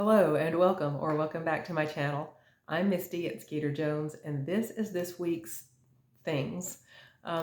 Hello and welcome or welcome back to my channel. I'm Misty at Skeeter Jones and this week's things.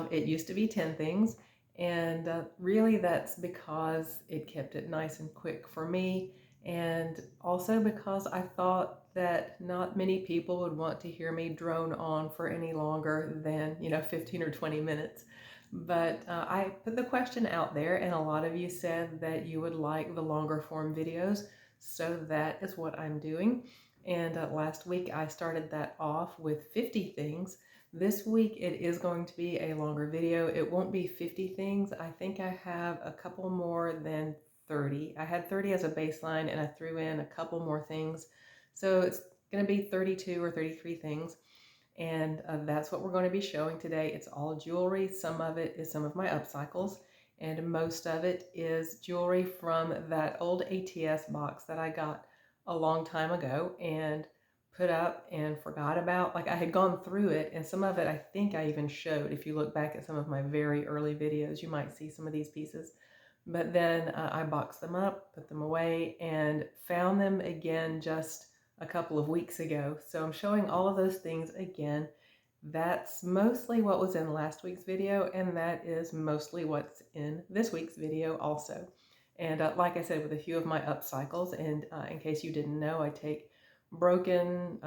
It used to be 10 things and really that's because it kept it nice and quick for me, and also because I thought that not many people would want to hear me drone on for any longer than 15 or 20 minutes. But I put the question out there and a lot of you said that you would like the longer form videos. So that is what I'm doing. And last week I started that off with 50 things. This week it is going to be a longer video. It won't be 50 things. I think I have a couple more than 30. I had 30 as a baseline and I threw in a couple more things. So it's going to be 32 or 33 things. And that's what we're going to be showing today. It's all jewelry. Some of it is some of my upcycles, and most of it is jewelry from that old ATS box that I got a long time ago and put up and forgot about. Like, I had gone through it, and some of it I think I even showed. If you look back at some of my very early videos, you might see some of these pieces. But then I boxed them up, put them away, and found them again just a couple of weeks ago. So I'm showing all of those things again. That's mostly what was in last week's video, and that is mostly what's in this week's video also. And like I said, with a few of my upcycles, and in case you didn't know, I take broken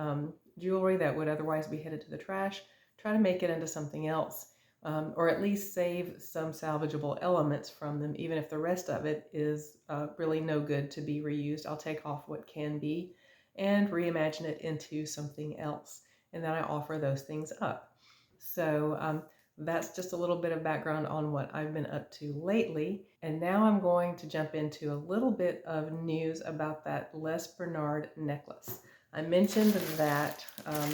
jewelry that would otherwise be headed to the trash, try to make it into something else, or at least save some salvageable elements from them. Even if the rest of it is really no good to be reused, I'll take off what can be and reimagine it into something else. And then I offer those things up. So that's just a little bit of background on what I've been up to lately. And now I'm going to jump into a little bit of news about that Les Bernard necklace. I mentioned that, I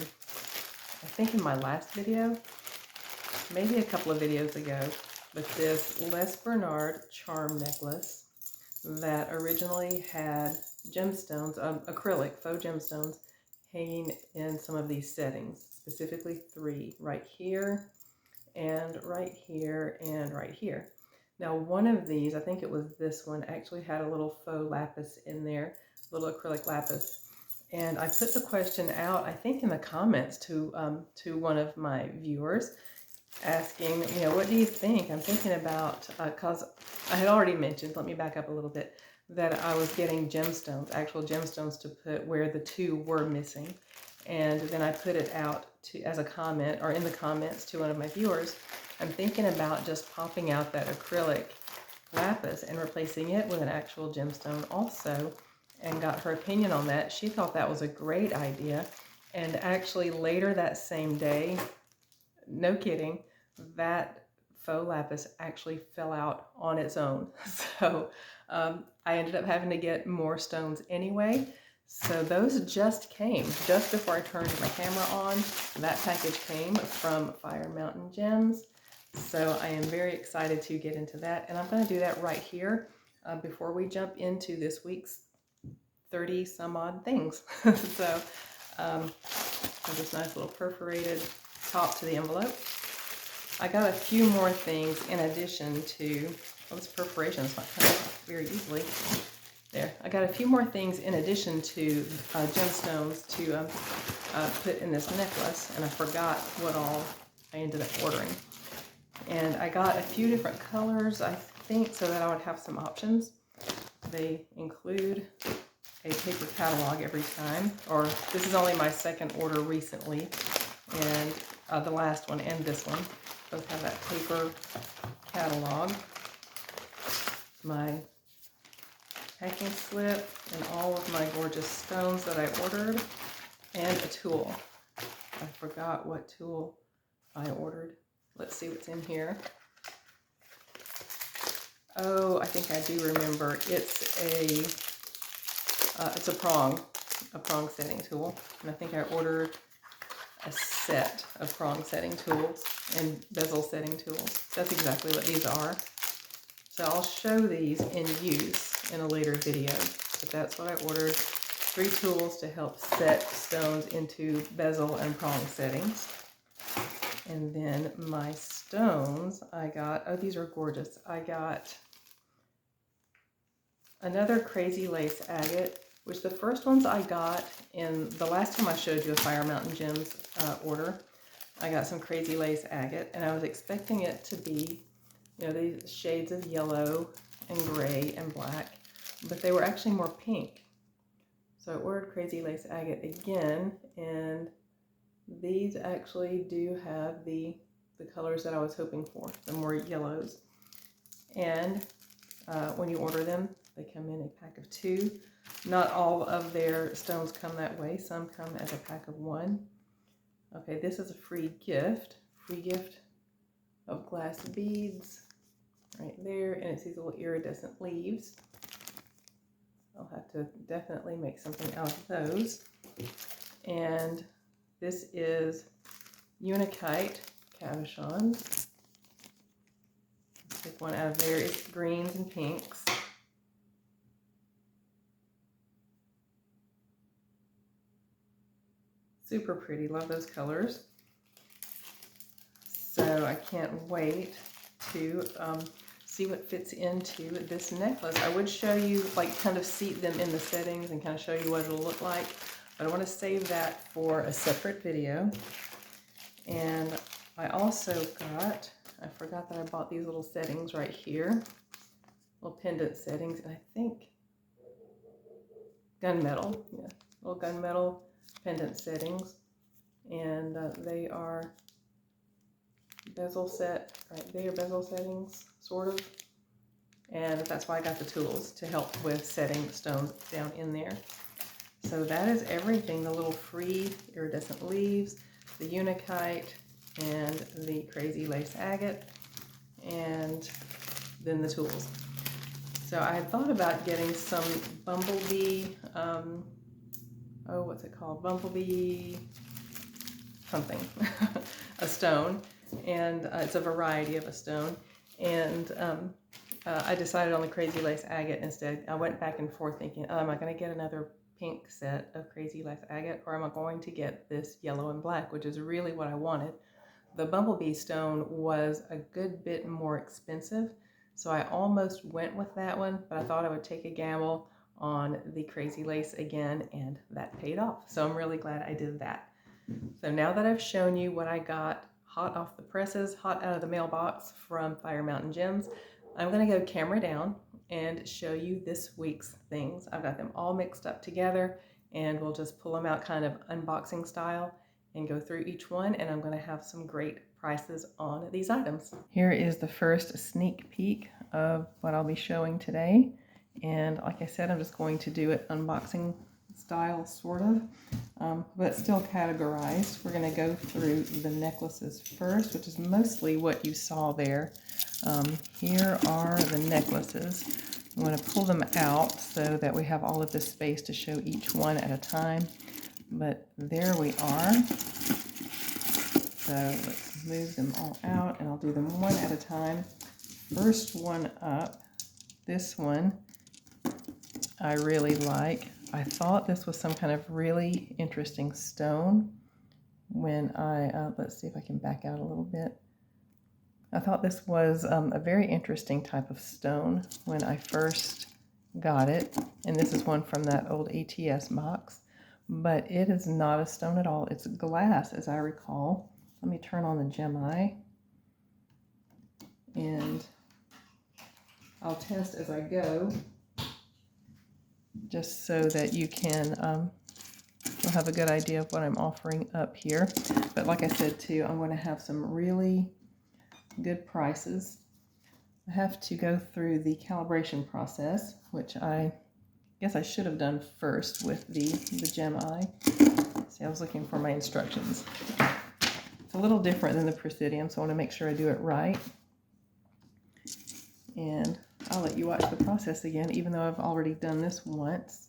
think in my last video, maybe a couple of videos ago, but this Les Bernard charm necklace that originally had gemstones, acrylic faux gemstones, hanging in some of these settings, specifically 3, right here, and right here, and right here. Now one of these, I think it was this one, actually had a little faux lapis in there, little acrylic lapis. And I put the question out, I think in the comments to one of my viewers, asking, what do you think? I'm thinking about, because I had already mentioned, let me back up a little bit, that I was getting gemstones, actual gemstones to put where the 2 were missing. And then I put it out as a comment, or in the comments to one of my viewers. I'm thinking about just popping out that acrylic lapis and replacing it with an actual gemstone also, and got her opinion on that. She thought that was a great idea. And actually later that same day, no kidding, that faux lapis actually fell out on its own. So I ended up having to get more stones anyway. So those just came just before I turned my camera on. That package came from Fire Mountain Gems. So I am very excited to get into that. And I'm going to do that right here before we jump into this week's 30 some odd things. So this nice little perforated top to the envelope. I got a few more things in addition to, well, this perforation is not coming off very easily. There, I got a few more things in addition to gemstones to put in this necklace, and I forgot what all I ended up ordering. And I got a few different colors, I think, so that I would have some options. They include a paper catalog every time, or this is only my second order recently, and the last one and this one both have that paper catalog, my packing slip, and all of my gorgeous stones that I ordered, and a tool. I forgot what tool I ordered. Let's see what's in here. Oh, I think I do remember. It's a prong setting tool, and I think I ordered a set of prong setting tools and bezel setting tools. That's exactly what these are. So I'll show these in use in a later video, but that's what I ordered. 3 tools to help set stones into bezel and prong settings. And then my stones, I got, oh, these are gorgeous. I got another crazy lace agate which the first ones I got in the last time I showed you a Fire Mountain Gems order. I got some Crazy Lace Agate, and I was expecting it to be, you know, these shades of yellow and gray and black, but they were actually more pink. So I ordered Crazy Lace Agate again, and these actually do have the colors that I was hoping for, the more yellows. And when you order them, they come in a pack of 2. Not all of their stones come that way. Some come as a pack of 1. Okay, this is a free gift of glass beads right there, and it's these little iridescent leaves. I'll have to definitely make something out of those. And this is Unikite cabochons. Take one out of there. It's greens and pinks. Super pretty, love those colors. So I can't wait to see what fits into this necklace. I would show you, like, kind of seat them in the settings and kind of show you what it'll look like, but I want to save that for a separate video. And I also got, I forgot that I bought these little settings right here, little pendant settings, and I think gunmetal, yeah, little gunmetal pendant settings, and they are bezel set right there, bezel settings, sort of, and that's why I got the tools to help with setting the stones down in there. So that is everything, the little free iridescent leaves, the Unikite, and the Crazy Lace Agate, and then the tools. So I had thought about getting some bumblebee, oh, what's it called? Bumblebee something, a stone, and it's a variety of a stone. And I decided on the Crazy Lace Agate instead. I went back and forth thinking, oh, am I going to get another pink set of Crazy Lace Agate, or am I going to get this yellow and black, which is really what I wanted. The bumblebee stone was a good bit more expensive, so I almost went with that one, but I thought I would take a gamble on the Crazy Lace again, and that paid off. So I'm really glad I did that. So now that I've shown you what I got hot off the presses, hot out of the mailbox from Fire Mountain Gems, I'm going to go camera down and show you this week's things. I've got them all mixed up together, and we'll just pull them out kind of unboxing style and go through each one, and I'm going to have some great prices on these items. Here is the first sneak peek of what I'll be showing today, and like I said, I'm just going to do it unboxing style, sort of, but still categorized. We're going to go through the necklaces first, which is mostly what you saw there. Here are the necklaces. I'm going to pull them out so that we have all of this space to show each one at a time. But there we are. So let's move them all out, and I'll do them one at a time. First one up, this one I really like. I thought this was some kind of really interesting stone when I, let's see if I can back out a little bit. I thought this was a very interesting type of stone when I first got it, and this is one from that old ATS box. But it is not a stone at all. It's glass, as I recall. Let me turn on the gem eye, and I'll test as I go, just so that you can you'll have a good idea of what I'm offering up here. But like I said too, I'm going to have some really good prices. I have to go through the calibration process, which I guess I should have done first with the gem eye. See, I was looking for my instructions. It's a little different than the Presidium, so I want to make sure I do it right. And I'll let you watch the process again, even though I've already done this once.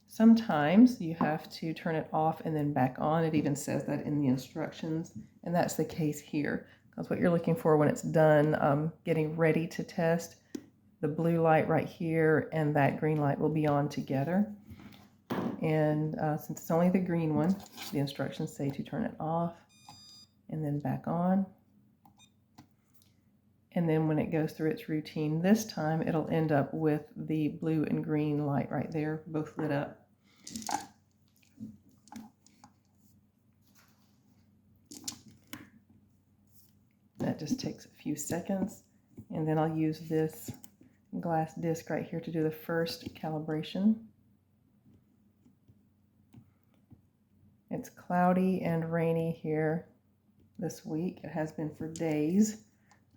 Sometimes you have to turn it off and then back on. It even says that in the instructions, and that's the case here. Because what you're looking for when it's done getting ready to test, the blue light right here and that green light will be on together. And since it's only the green one, the instructions say to turn it off and then back on. And then when it goes through its routine this time, it'll end up with the blue and green light right there, both lit up. That just takes a few seconds. And then I'll use this glass disc right here to do the first calibration. It's cloudy and rainy here this week. It has been for days.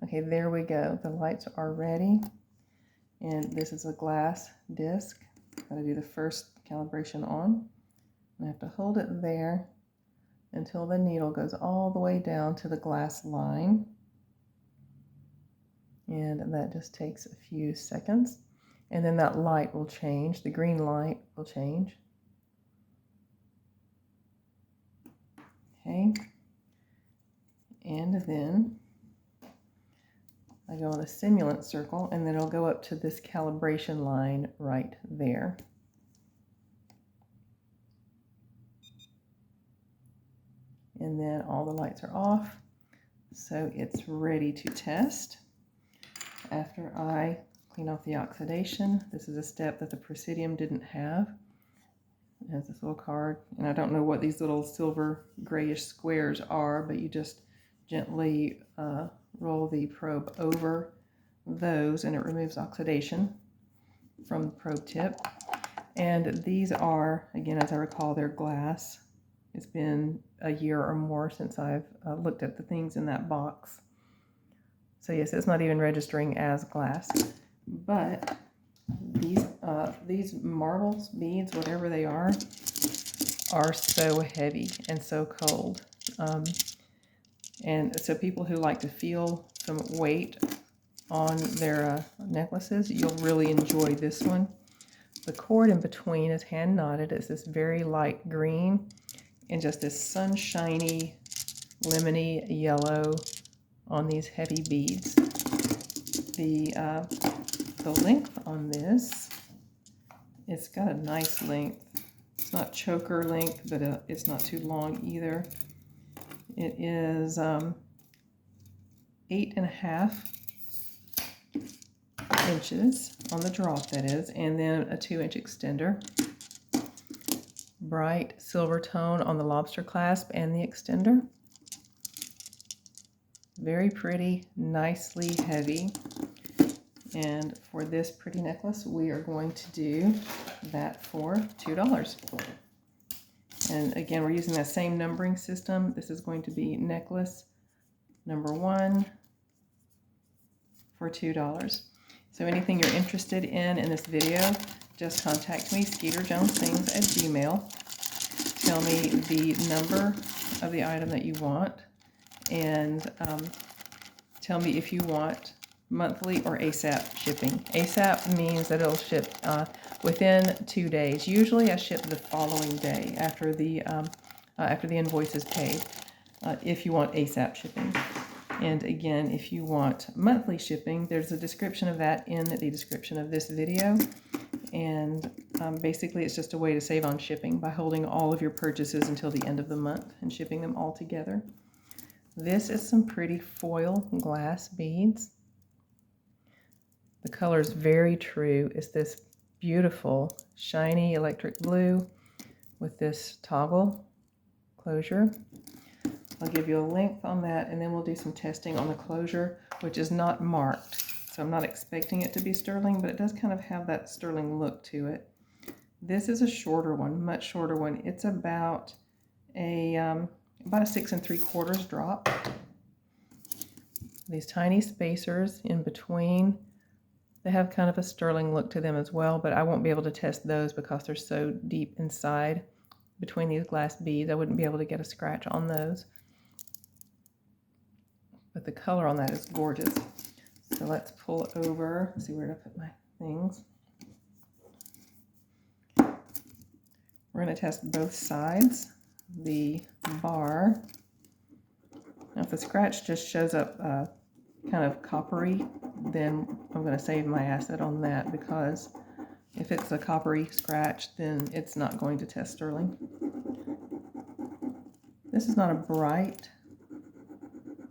Okay, there we go. The lights are ready. And this is a glass disc. Got to do the first calibration on. I have to hold it there until the needle goes all the way down to the glass line. And that just takes a few seconds. And then that light will change. The green light will change. Okay. And then I go on the simulant circle, and then it'll go up to this calibration line right there. And then all the lights are off, so it's ready to test. After I clean off the oxidation, this is a step that the Presidium didn't have. It has this little card, and I don't know what these little silver grayish squares are, but you just gently roll the probe over those, and it removes oxidation from the probe tip. And these are, again, as I recall, they're glass. It's been a year or more since I've looked at the things in that box. So yes, it's not even registering as glass, but these marbles, beads, whatever they are so heavy and so cold. And so people who like to feel some weight on their necklaces, you'll really enjoy this one. The cord in between is hand knotted. It's this very light green and just this sunshiny, lemony yellow on these heavy beads. The length on this, it's got a nice length. It's not choker length, but it's not too long either. It is 8.5 inches on the drop, that is, and then a 2-inch extender. Bright silver tone on the lobster clasp and the extender. Very pretty, nicely heavy. And for this pretty necklace, we are going to do that for $2. And again, we're using that same numbering system. This is going to be necklace number 1 for $2. So anything you're interested in this video, just contact me, skeeterjonesthings@gmail. Tell me the number of the item that you want, and tell me if you want monthly or ASAP shipping. ASAP means that it'll ship within 2 days. Usually I ship the following day after the invoice is paid, if you want ASAP shipping. And again, if you want monthly shipping, there's a description of that in the description of this video. And basically it's just a way to save on shipping by holding all of your purchases until the end of the month and shipping them all together. This is some pretty foil glass beads. The color is very true. It's this beautiful, shiny electric blue with this toggle closure. I'll give you a length on that, and then we'll do some testing on the closure, which is not marked. So I'm not expecting it to be sterling, but it does kind of have that sterling look to it. This is a shorter one, much shorter one. It's about a 6 3/4 drop. These tiny spacers in between, they have kind of a sterling look to them as well, but I won't be able to test those because they're so deep inside between these glass beads. I wouldn't be able to get a scratch on those. But the color on that is gorgeous. So let's pull over, see where to put my things. We're going to test both sides. The bar. Now if the scratch just shows up kind of coppery, then I'm going to save my acid on that, because if it's a coppery scratch, then it's not going to test sterling. This is not a bright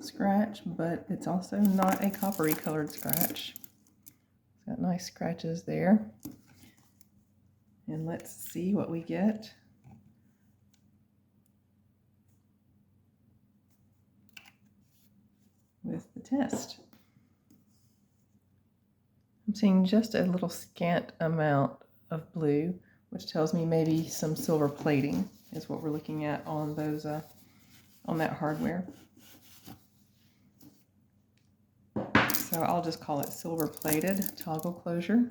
scratch, but it's also not a coppery colored scratch. It's got nice scratches there. And let's see what we get. With the test. I'm seeing just a little scant amount of blue, which tells me maybe some silver plating is what we're looking at on those on that hardware. So I'll just call it silver plated toggle closure.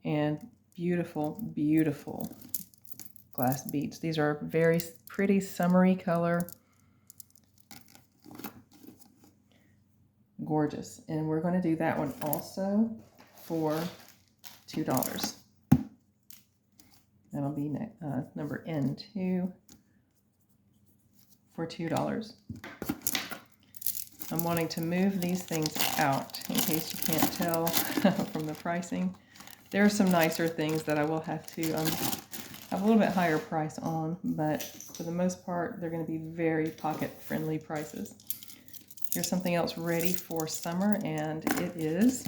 And beautiful, beautiful glass beads. These are very pretty summery color. Gorgeous. And we're going to do that one also for $2. That'll be number N2 for $2. I'm wanting to move these things out in case you can't tell from the pricing. There are some nicer things that I will have to have a little bit higher price on, but for the most part, they're going to be very pocket-friendly prices. Here's something else ready for summer, and it is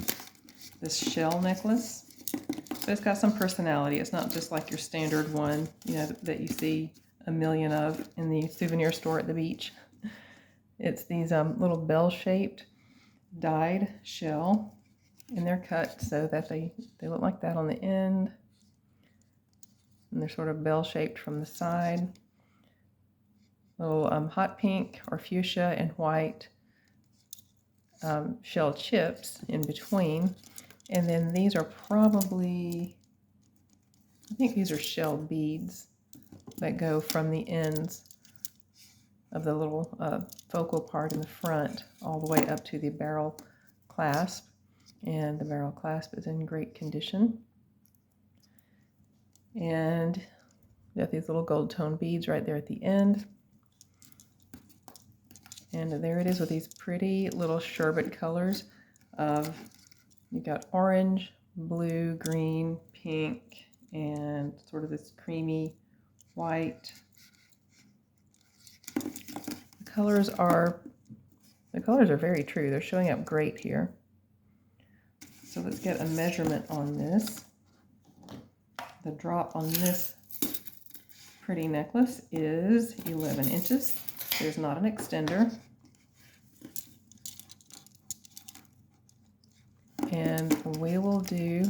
this shell necklace. So it's got some personality. It's not just like your standard one, you know, that you see a million of in the souvenir store at the beach. It's these little bell-shaped dyed shell, and they're cut so that they look like that on the end, and they're sort of bell-shaped from the side. Little hot pink or fuchsia and white shell chips in between. And then these are probably, I think these are shell beads that go from the ends of the little focal part in the front all the way up to the barrel clasp. And the barrel clasp is in great condition. And you got these little gold tone beads right there at the end. And there it is with these pretty little sherbet colors of, you've got orange, blue, green, pink, and sort of this creamy white. The colors are very true. They're showing up great here. So let's get a measurement on this. The drop on this pretty necklace is 11 inches. There's not an extender. And we will do,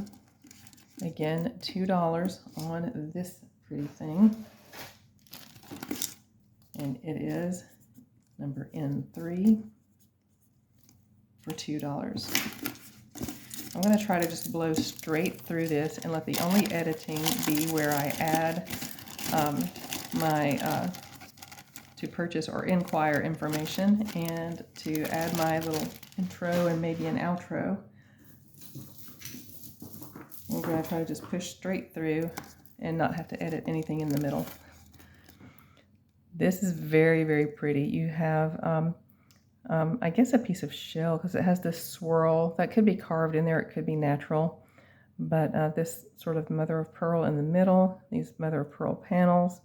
again, $2 on this pretty thing. And it is number N3 for $2. I'm going to try to just blow straight through this and let the only editing be where I add my to purchase or inquire information, and to add my little intro and maybe an outro. We're going to try to just push straight through and not have to edit anything in the middle. This is very, very pretty. You have, I guess, a piece of shell, because it has this swirl that could be carved in there. It could be natural. But this sort of mother of pearl in the middle, these mother of pearl panels.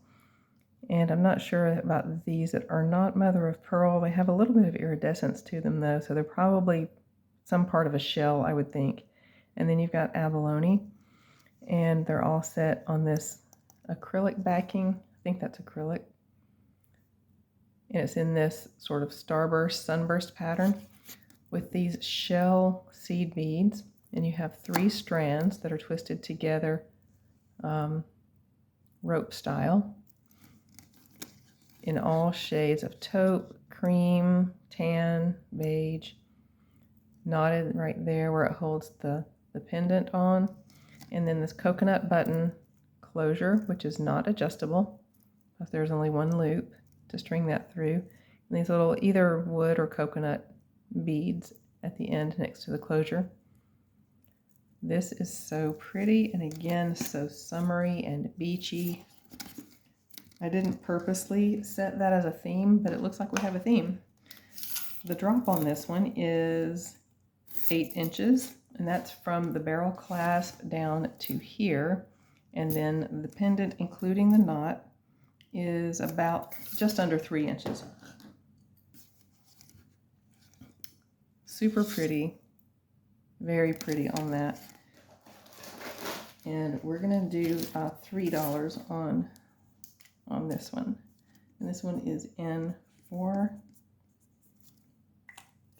And I'm not sure about these that are not mother of pearl. They have a little bit of iridescence to them, though, so they're probably some part of a shell, I would think. And then you've got abalone, and they're all set on this acrylic backing. I think that's acrylic. And it's in this sort of starburst, sunburst pattern with these shell seed beads. And you have 3 strands that are twisted together rope style in all shades of taupe, cream, tan, beige, knotted right there where it holds the pendant on. And then this coconut button closure, which is not adjustable, because there's only one loop to string that through. And these little either wood or coconut beads at the end next to the closure. This is so pretty, and again, so summery and beachy. I didn't purposely set that as a theme, but it looks like we have a theme. The drop on this one is 8 inches, and that's from the barrel clasp down to here. And then the pendant, including the knot, is about just under 3 inches. super pretty, very pretty on that. And we're gonna do $3 on this one. And this one is in for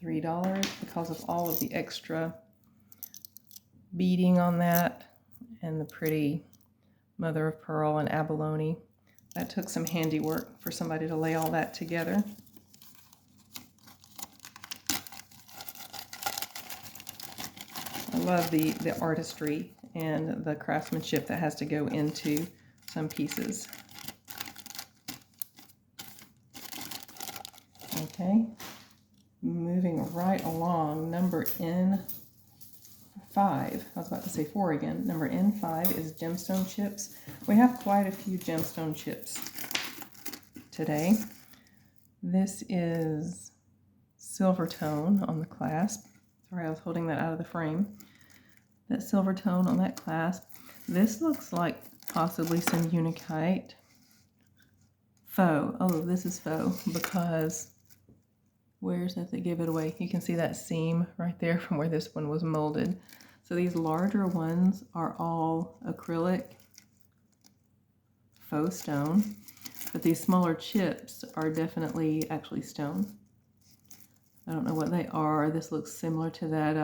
$3 because of all of the extra beading on that and the pretty mother of pearl and abalone. That took some handiwork for somebody to lay all that together. I love the artistry and the craftsmanship that has to go into some pieces. Okay, moving right along, number N5. I was about to say 4 again. Number N5 is gemstone chips. We have quite a few gemstone chips today. This is silver tone on the clasp. Sorry, I was holding that out of the frame. That silver tone on that clasp. This looks like possibly some Unikite. Faux. Oh, this is faux because where's that they give it away? You can see that seam right there from where this one was molded. So these larger ones are all acrylic faux stone, but these smaller chips are definitely actually stone. I don't know what they are. This looks similar to that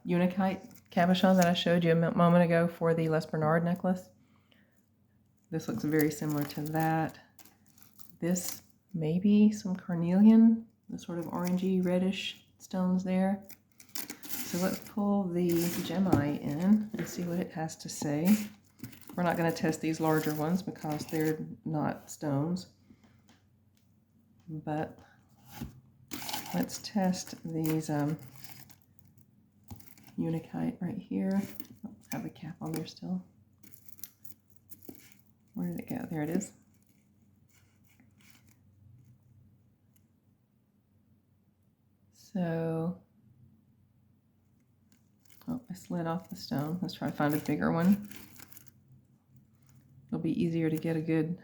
Unikite cabochon that I showed you a moment ago for the Les Bernard necklace. This looks very similar to that. This may be some carnelian, the sort of orangey reddish stones there. So let's pull the gemi in and see what it has to say. We're not going to test these larger ones because they're not stones, but let's test these Unikite right here. Oh, have a cap on there still. Where did it go? There it is. So, oh, I slid off the stone. Let's try to find a bigger one. It'll be easier to get a good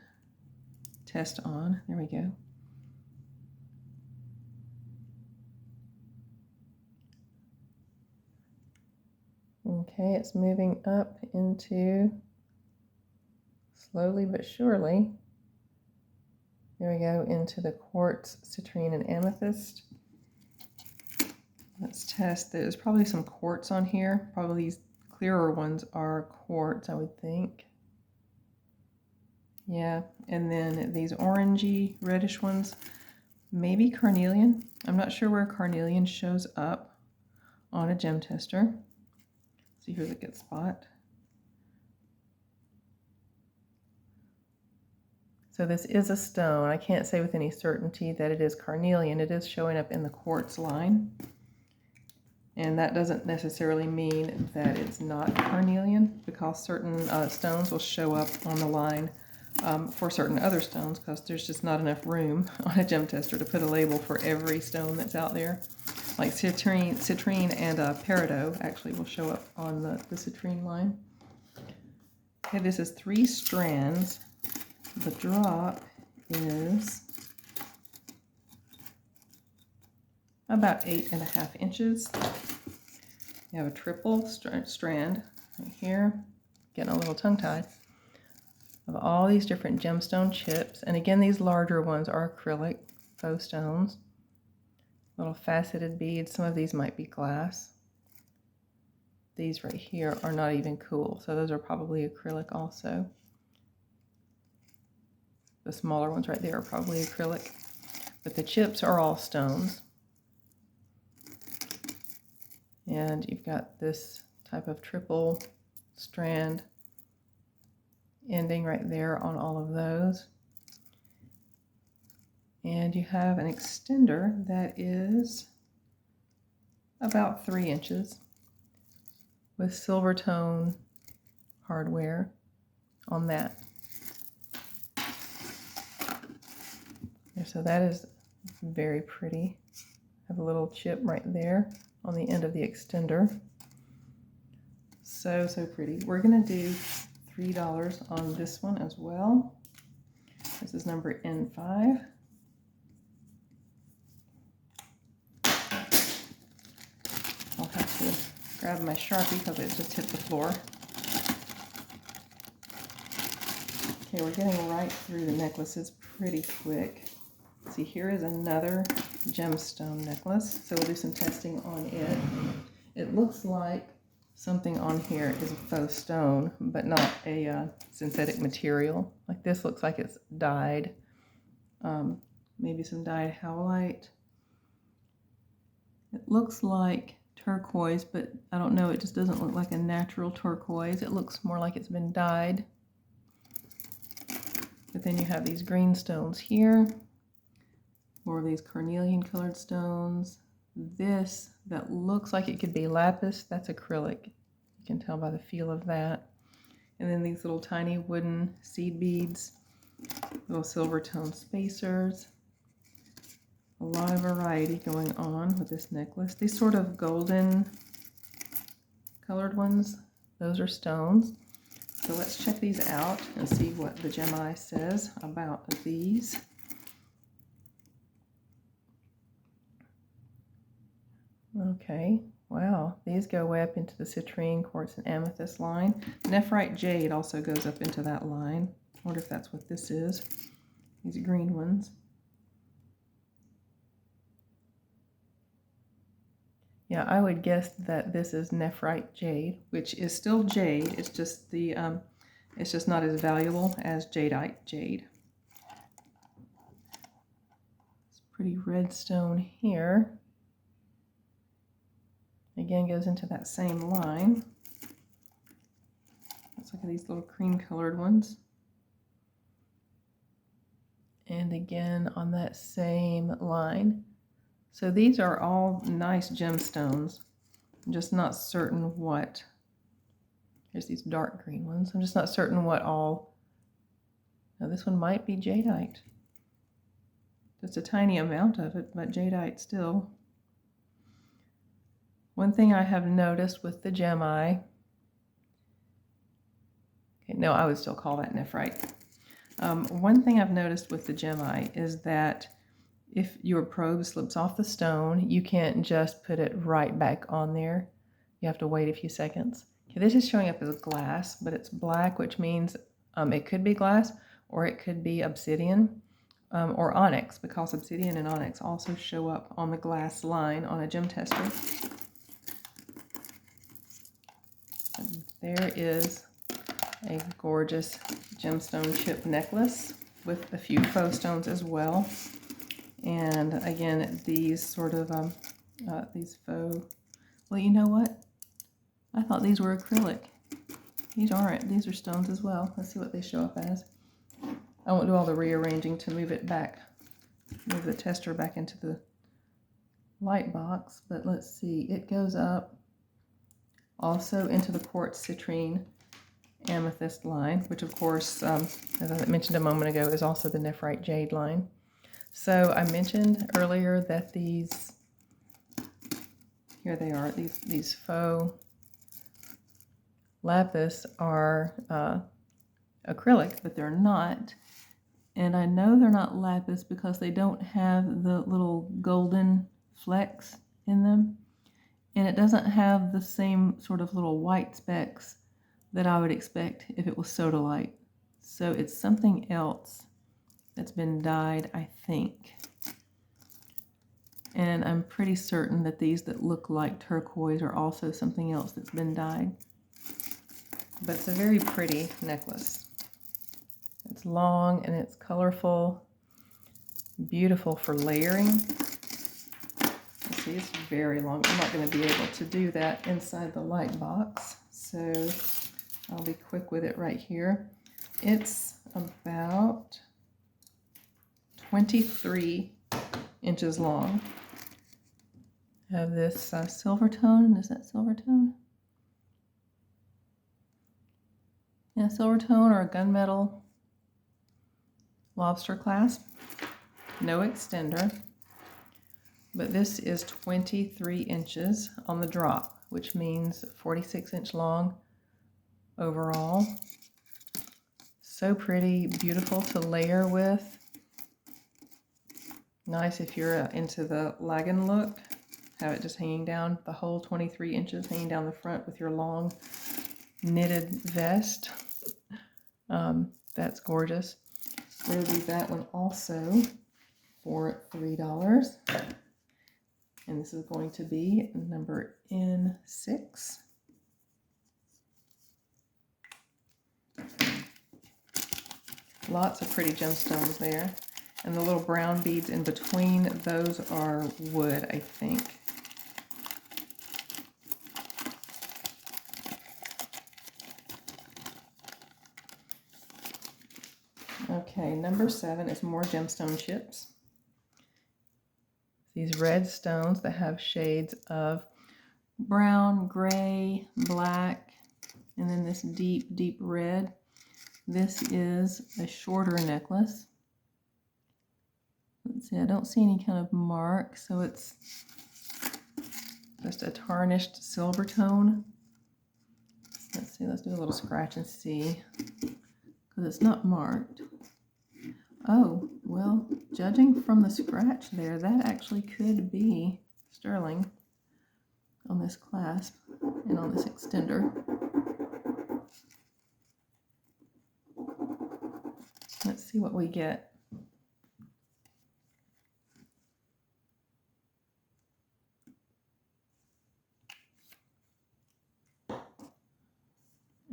test on. There we go. Okay, it's moving up into, slowly but surely, there we go, into the quartz, citrine, and amethyst. Let's test. There's probably some quartz on here. Probably these clearer ones are quartz, I would think. Yeah, and then these orangey, reddish ones, maybe carnelian. I'm not sure where carnelian shows up on a gem tester. See, here's a good spot. So this is a stone. I can't say with any certainty that it is carnelian. It is showing up in the quartz line. And that doesn't necessarily mean that it's not carnelian, because certain stones will show up on the line for certain other stones, because there's just not enough room on a gem tester to put a label for every stone that's out there. Like citrine and peridot actually will show up on the citrine line. Okay, this is 3 strands. The drop is about 8.5 inches. You have a triple strand right here, getting a little tongue-tied, of all these different gemstone chips. And again, these larger ones are acrylic faux stones. Little faceted beads. Some of these might be glass. These right here are not even cool, so those are probably acrylic also. The smaller ones right there are probably acrylic, but the chips are all stones. And you've got this type of triple strand ending right there on all of those. And you have an extender that is about 3 inches with silver tone hardware on that. So that is very pretty. Have a little chip right there on the end of the extender. So pretty. We're gonna do $3 on this one as well. This is number N5. grab my Sharpie because it just hit the floor. Okay, we're getting right through the necklaces pretty quick. See, here is another gemstone necklace. So we'll do some testing on it. It looks like something on here is a faux stone, but not a synthetic material. Like this looks like it's dyed. Maybe some dyed howlite. It looks like turquoise, but I don't know, it just doesn't look like a natural turquoise. It looks more like it's been dyed. But then you have these green stones here, more of these carnelian colored stones. This, that looks like it could be lapis, that's acrylic. You can tell by the feel of that. And then these little tiny wooden seed beads, little silver tone spacers. A lot of variety going on with this necklace. These sort of golden colored ones, those are stones. So let's check these out and see what the Gem-Eye says about these. Okay, wow, these go way up into the citrine, quartz, and amethyst line. Nephrite jade also goes up into that line. I wonder if that's what this is, these green ones. Yeah, I would guess that this is nephrite jade, which is still jade. It's just the it's just not as valuable as jadeite jade. It's pretty red stone here. Again, goes into that same line. Let's look at these little cream colored ones. And again on that same line. So these are all nice gemstones. I'm just not certain what. Here's these dark green ones. I'm just not certain what all. Now this one might be jadeite. Just a tiny amount of it, but jadeite still. One thing I have noticed with the Gem-Eye, okay, no, I would still call that nephrite. One thing I've noticed with the Gem-Eye is that if your probe slips off the stone, you can't just put it right back on there. You have to wait a few seconds. Okay, this is showing up as glass, but it's black, which means it could be glass or it could be obsidian or onyx, because obsidian and onyx also show up on the glass line on a gem tester. And there is a gorgeous gemstone chip necklace with a few faux stones as well. And again, these sort of, these faux, well, you know what? I thought these were acrylic. These aren't. These are stones as well. Let's see what they show up as. I won't do all the rearranging to move it back, move the tester back into the light box, but let's see. It goes up also into the quartz citrine amethyst line, which of course, as I mentioned a moment ago, is also the nephrite jade line. So I mentioned earlier that these, here they are, these faux lapis are acrylic, but they're not. And I know they're not lapis because they don't have the little golden flecks in them. And it doesn't have the same sort of little white specks that I would expect if it was sodalite. So it's something else that's been dyed, I think. And I'm pretty certain that these that look like turquoise are also something else that's been dyed. But it's a very pretty necklace. It's long and it's colorful, beautiful for layering. Let's see, it's very long. I'm not going to be able to do that inside the light box, so I'll be quick with it right here. It's about 23 inches long. I have this silver tone. Is that silver tone? Yeah, silver tone or a gunmetal lobster clasp. No extender. But this is 23 inches on the drop, which means 46-inch long overall. So pretty, beautiful to layer with. Nice if you're into the lagan look. have it just hanging down, the whole 23 inches hanging down the front with your long knitted vest. That's gorgeous. We'll do that one also for $3. And this is going to be number N6. Lots of pretty gemstones there. And the little brown beads in between, those are wood, I think. Okay, number 7 is more gemstone chips. These red stones that have shades of brown, gray, black, and then this deep, deep red. This is a shorter necklace. Let's see, I don't see any kind of mark, so it's just a tarnished silver tone. Let's see, let's do a little scratch and see, because it's not marked. Oh, well, judging from the scratch there, that actually could be sterling on this clasp and on this extender. Let's see what we get.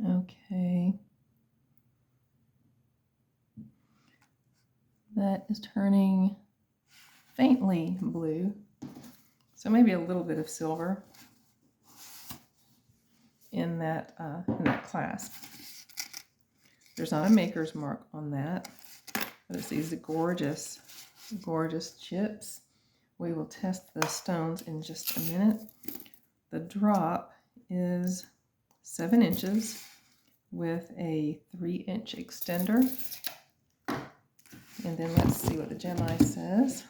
Okay. That is turning faintly blue. So maybe a little bit of silver in that clasp. There's not a maker's mark on that, but it's these gorgeous, gorgeous chips. We will test the stones in just a minute. The drop is 7 inches with a 3-inch extender. And then let's see what the gem eye says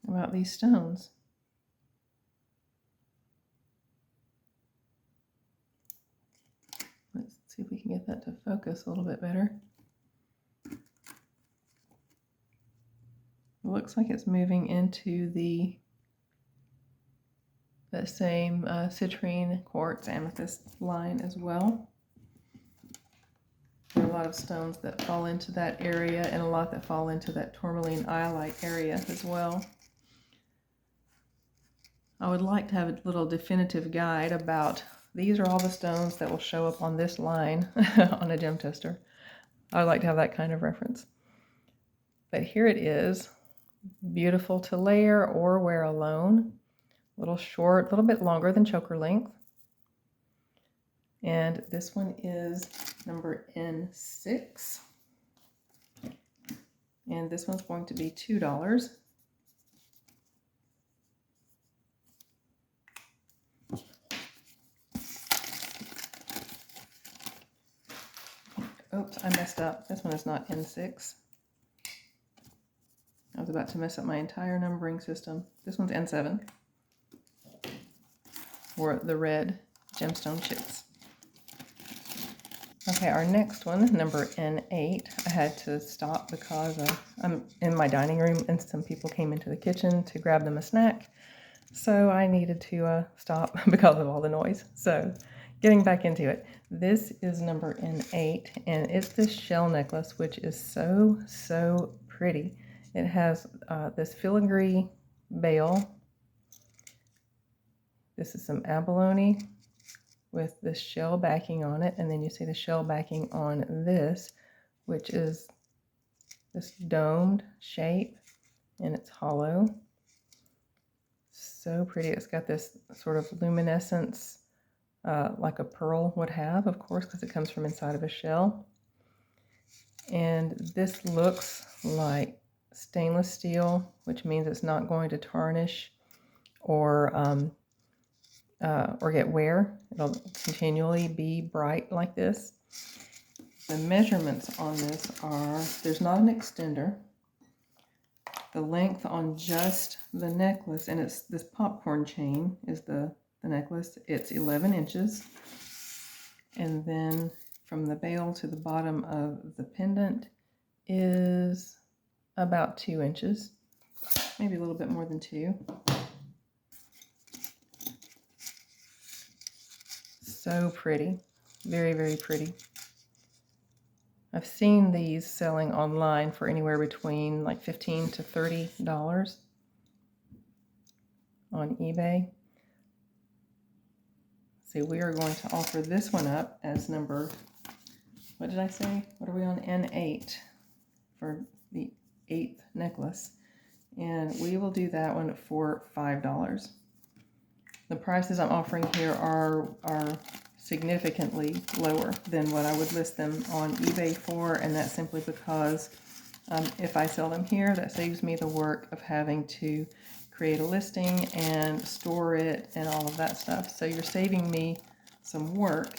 about these stones. Let's see if we can get that to focus a little bit better. It looks like it's moving into the same citrine, quartz, amethyst line as well. There are a lot of stones that fall into that area and a lot that fall into that tourmaline iolite area as well. I would like to have a little definitive guide about these are all the stones that will show up on this line on a gem tester. I would like to have that kind of reference. But here it is, beautiful to layer or wear alone. A little short, a little bit longer than choker length. And this one is number N6. And this one's going to be $2. Oops, I messed up. This one is not N6. I was about to mess up my entire numbering system. This one's N7 for the red gemstone chips. Okay, our next one, number N8, I had to stop because I'm in my dining room and some people came into the kitchen to grab them a snack. So I needed to stop because of all the noise. So getting back into it, this is number N8 and it's this shell necklace, which is so, so pretty. It has this filigree bail. This is some abalone with this shell backing on it, and then you see the shell backing on this, which is this domed shape, and it's hollow. So pretty. It's got this sort of luminescence like a pearl would have, of course, because it comes from inside of a shell. And this looks like stainless steel, which means it's not going to tarnish or get wear. It'll continually be bright like this. The measurements on this are, there's not an extender. The length on just the necklace, and it's this popcorn chain is the necklace, it's 11 inches. And then from the bail to the bottom of the pendant is about 2 inches. maybe a little bit more than 2. So pretty, very, very pretty. I've seen these selling online for anywhere between like $15 to $30 on eBay. See, we are going to offer this one up as number, what did I say? What are we on? N8 for the 8th necklace. And we will do that one for $5. The prices I'm offering here are significantly lower than what I would list them on eBay for, and that's simply because if I sell them here, that saves me the work of having to create a listing and store it and all of that stuff. So you're saving me some work,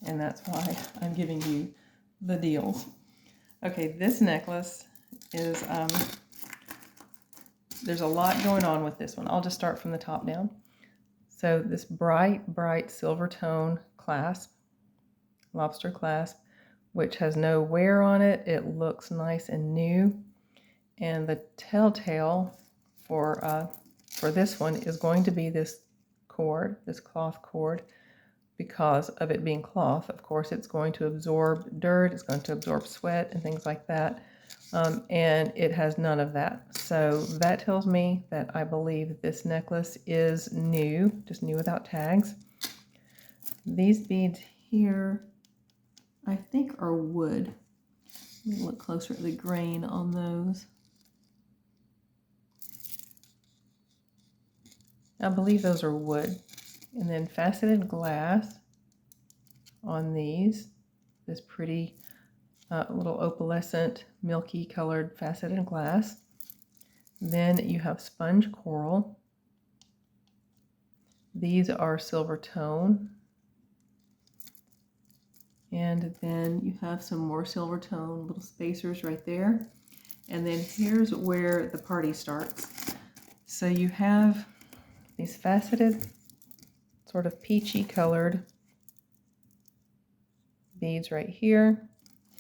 and that's why I'm giving you the deals. Okay, this necklace is, there's a lot going on with this one. I'll just start from the top down. So this bright, bright silver tone clasp, lobster clasp, which has no wear on it. It looks nice and new. And the telltale for this one is going to be this cord, this cloth cord. Because of it being cloth, of course, it's going to absorb dirt, it's going to absorb sweat and things like that. And it has none of that. So that tells me that I believe this necklace is new, just new without tags. These beads here, I think are wood. Let me look closer at the grain on those. I believe those are wood. And then faceted glass on these, this pretty little opalescent, milky colored faceted glass. Then you have sponge coral. These are silver tone. And then you have some more silver tone, little spacers right there. And then here's where the party starts. So you have these faceted, sort of peachy colored beads right here.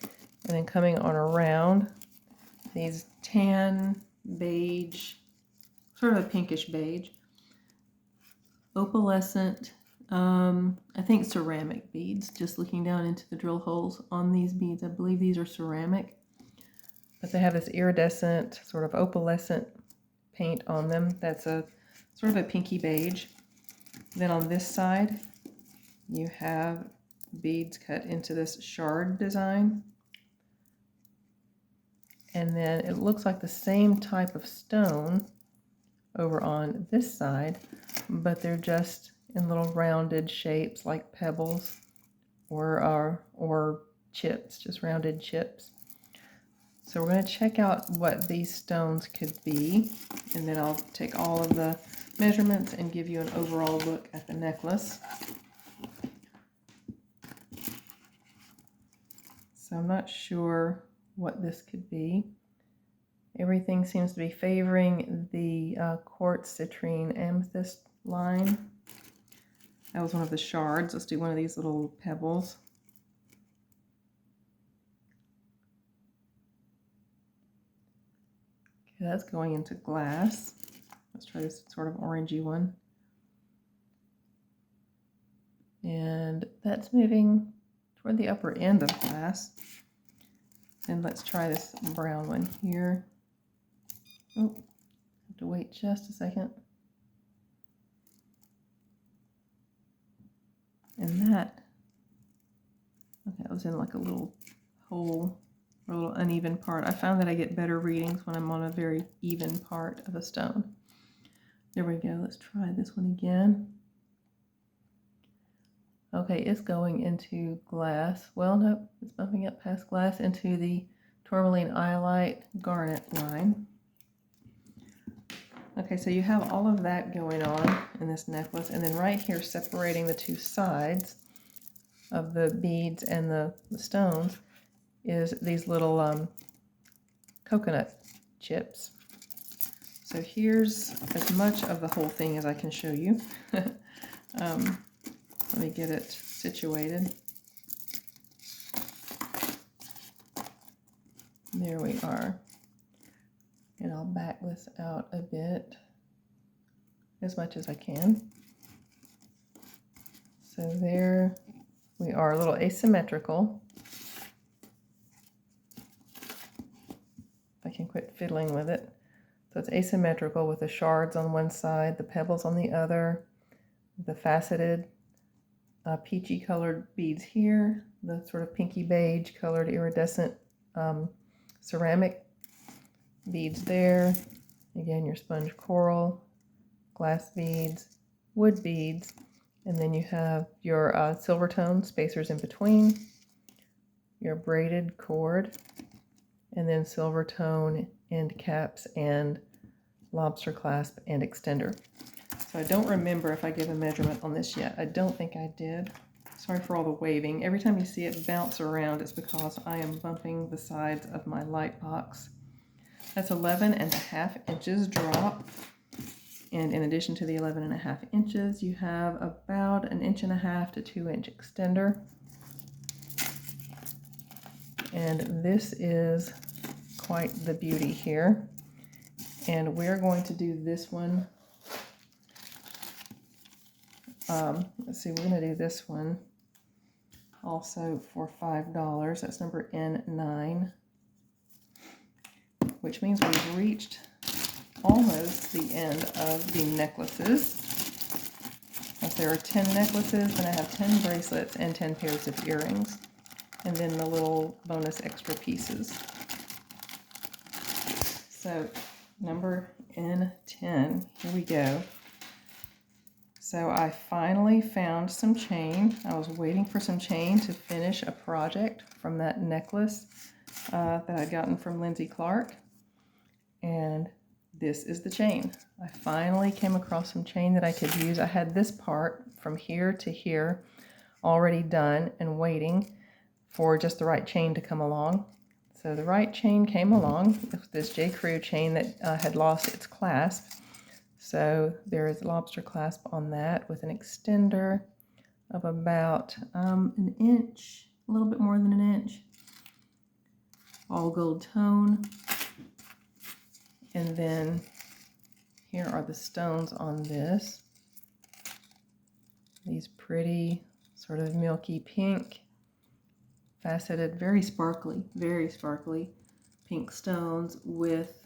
And then coming on around, these tan, beige, sort of a pinkish beige, opalescent, I think ceramic beads, just looking down into the drill holes on these beads. I believe these are ceramic, but they have this iridescent, sort of opalescent paint on them. That's a sort of a pinky beige. Then on this side, you have beads cut into this shard design. And then it looks like the same type of stone over on this side, but they're just in little rounded shapes like pebbles or chips, just rounded chips. So we're going to check out what these stones could be, and then I'll take all of the measurements and give you an overall look at the necklace. So I'm not sure what this could be. Everything seems to be favoring the quartz citrine amethyst line. That was one of the shards. Let's do one of these little pebbles. Okay, that's going into glass. Let's try this sort of orangey one. And that's moving toward the upper end of glass. And let's try this brown one here. Oh, have to wait just a second. And that was in like a little hole or a little uneven part. I found that I get better readings when I'm on a very even part of a stone. There we go. Let's try this one again. Okay, it's going into glass. Well, no, it's bumping up past glass into the tourmaline iolite garnet line. Okay, so you have all of that going on in this necklace, and then right here separating the two sides of the beads and the stones is these little coconut chips. So here's as much of the whole thing as I can show you. Let me get it situated. There we are. And I'll back this out a bit, as much as I can. So there we are, a little asymmetrical. If I can quit fiddling with it. So it's asymmetrical with the shards on one side, the pebbles on the other, the faceted peachy colored beads here, the sort of pinky beige colored iridescent ceramic beads there. Again, your sponge coral, glass beads, wood beads, and then you have your silver tone spacers in between, your braided cord, and then silver tone end caps and lobster clasp and extender. So I don't remember if I gave a measurement on this yet. I don't think I did. Sorry for all the waving. Every time you see it bounce around, it's because I am bumping the sides of my light box. That's 11.5 inches drop. And in addition to the 11.5 inches, you have about 1.5 to 2 inch extender. And this is quite the beauty here. And we're going to do this one. Let's see, we're going to do this one also for $5. That's number N9, which means we've reached almost the end of the necklaces. If there are 10 necklaces, then I have 10 bracelets and 10 pairs of earrings, and then the little bonus extra pieces. So number N10, here we go. So I finally found some chain. I was waiting for some chain to finish a project from that necklace that I'd gotten from Lindsay Clark. And this is the chain. I finally came across some chain that I could use. I had this part from here to here already done and waiting for just the right chain to come along. So the right chain came along. It was this J. Crew chain that had lost its clasp. So there is lobster clasp on that with an extender of about an inch, a little bit more than an inch. All gold tone. And then here are the stones on this. These pretty sort of milky pink, faceted, very sparkly pink stones with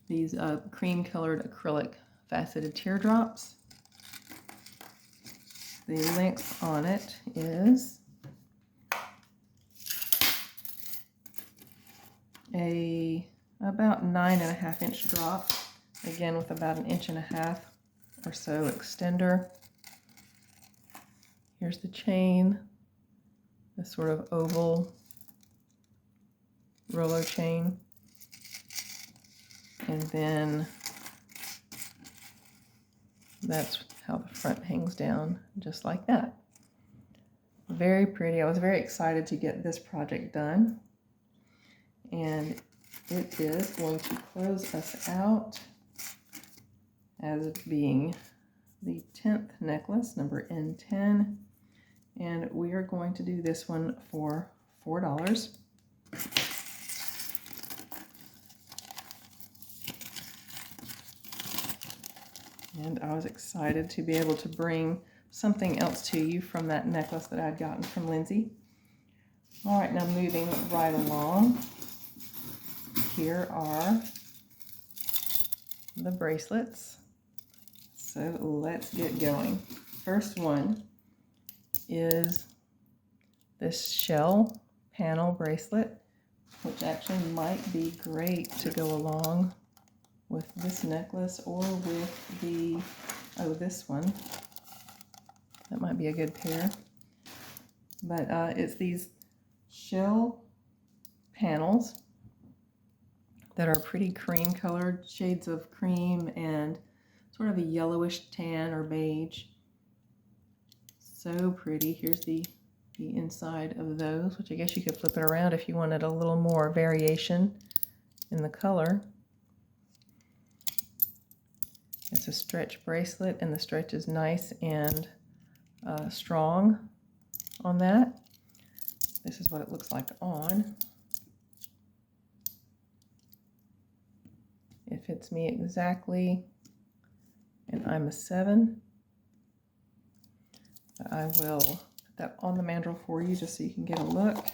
these cream colored acrylic faceted teardrops. The length on it is about 9.5 inch drop, again with about 1.5 inches or so extender. Here's the chain, this sort of oval roller chain. And then that's how the front hangs down, just like that. Very pretty. I was very excited to get this project done. And it is going to close us out as being the 10th necklace, number N10. And we are going to do this one for $4. And I was excited to be able to bring something else to you from that necklace that I'd gotten from Lindsay. All right, now moving right along. Here are the bracelets. So let's get going. First one is this shell panel bracelet, which actually might be great to go along with this necklace or with the, this one. That might be a good pair. But it's these shell panels that are pretty cream colored, shades of cream and sort of a yellowish tan or beige. So pretty. Here's the inside of those, which I guess you could flip it around if you wanted a little more variation in the color. It's a stretch bracelet, and the stretch is nice and strong on that. This is what it looks like on. It fits me exactly, and I'm a 7. I will put that on the mandrel for you just so you can get a look.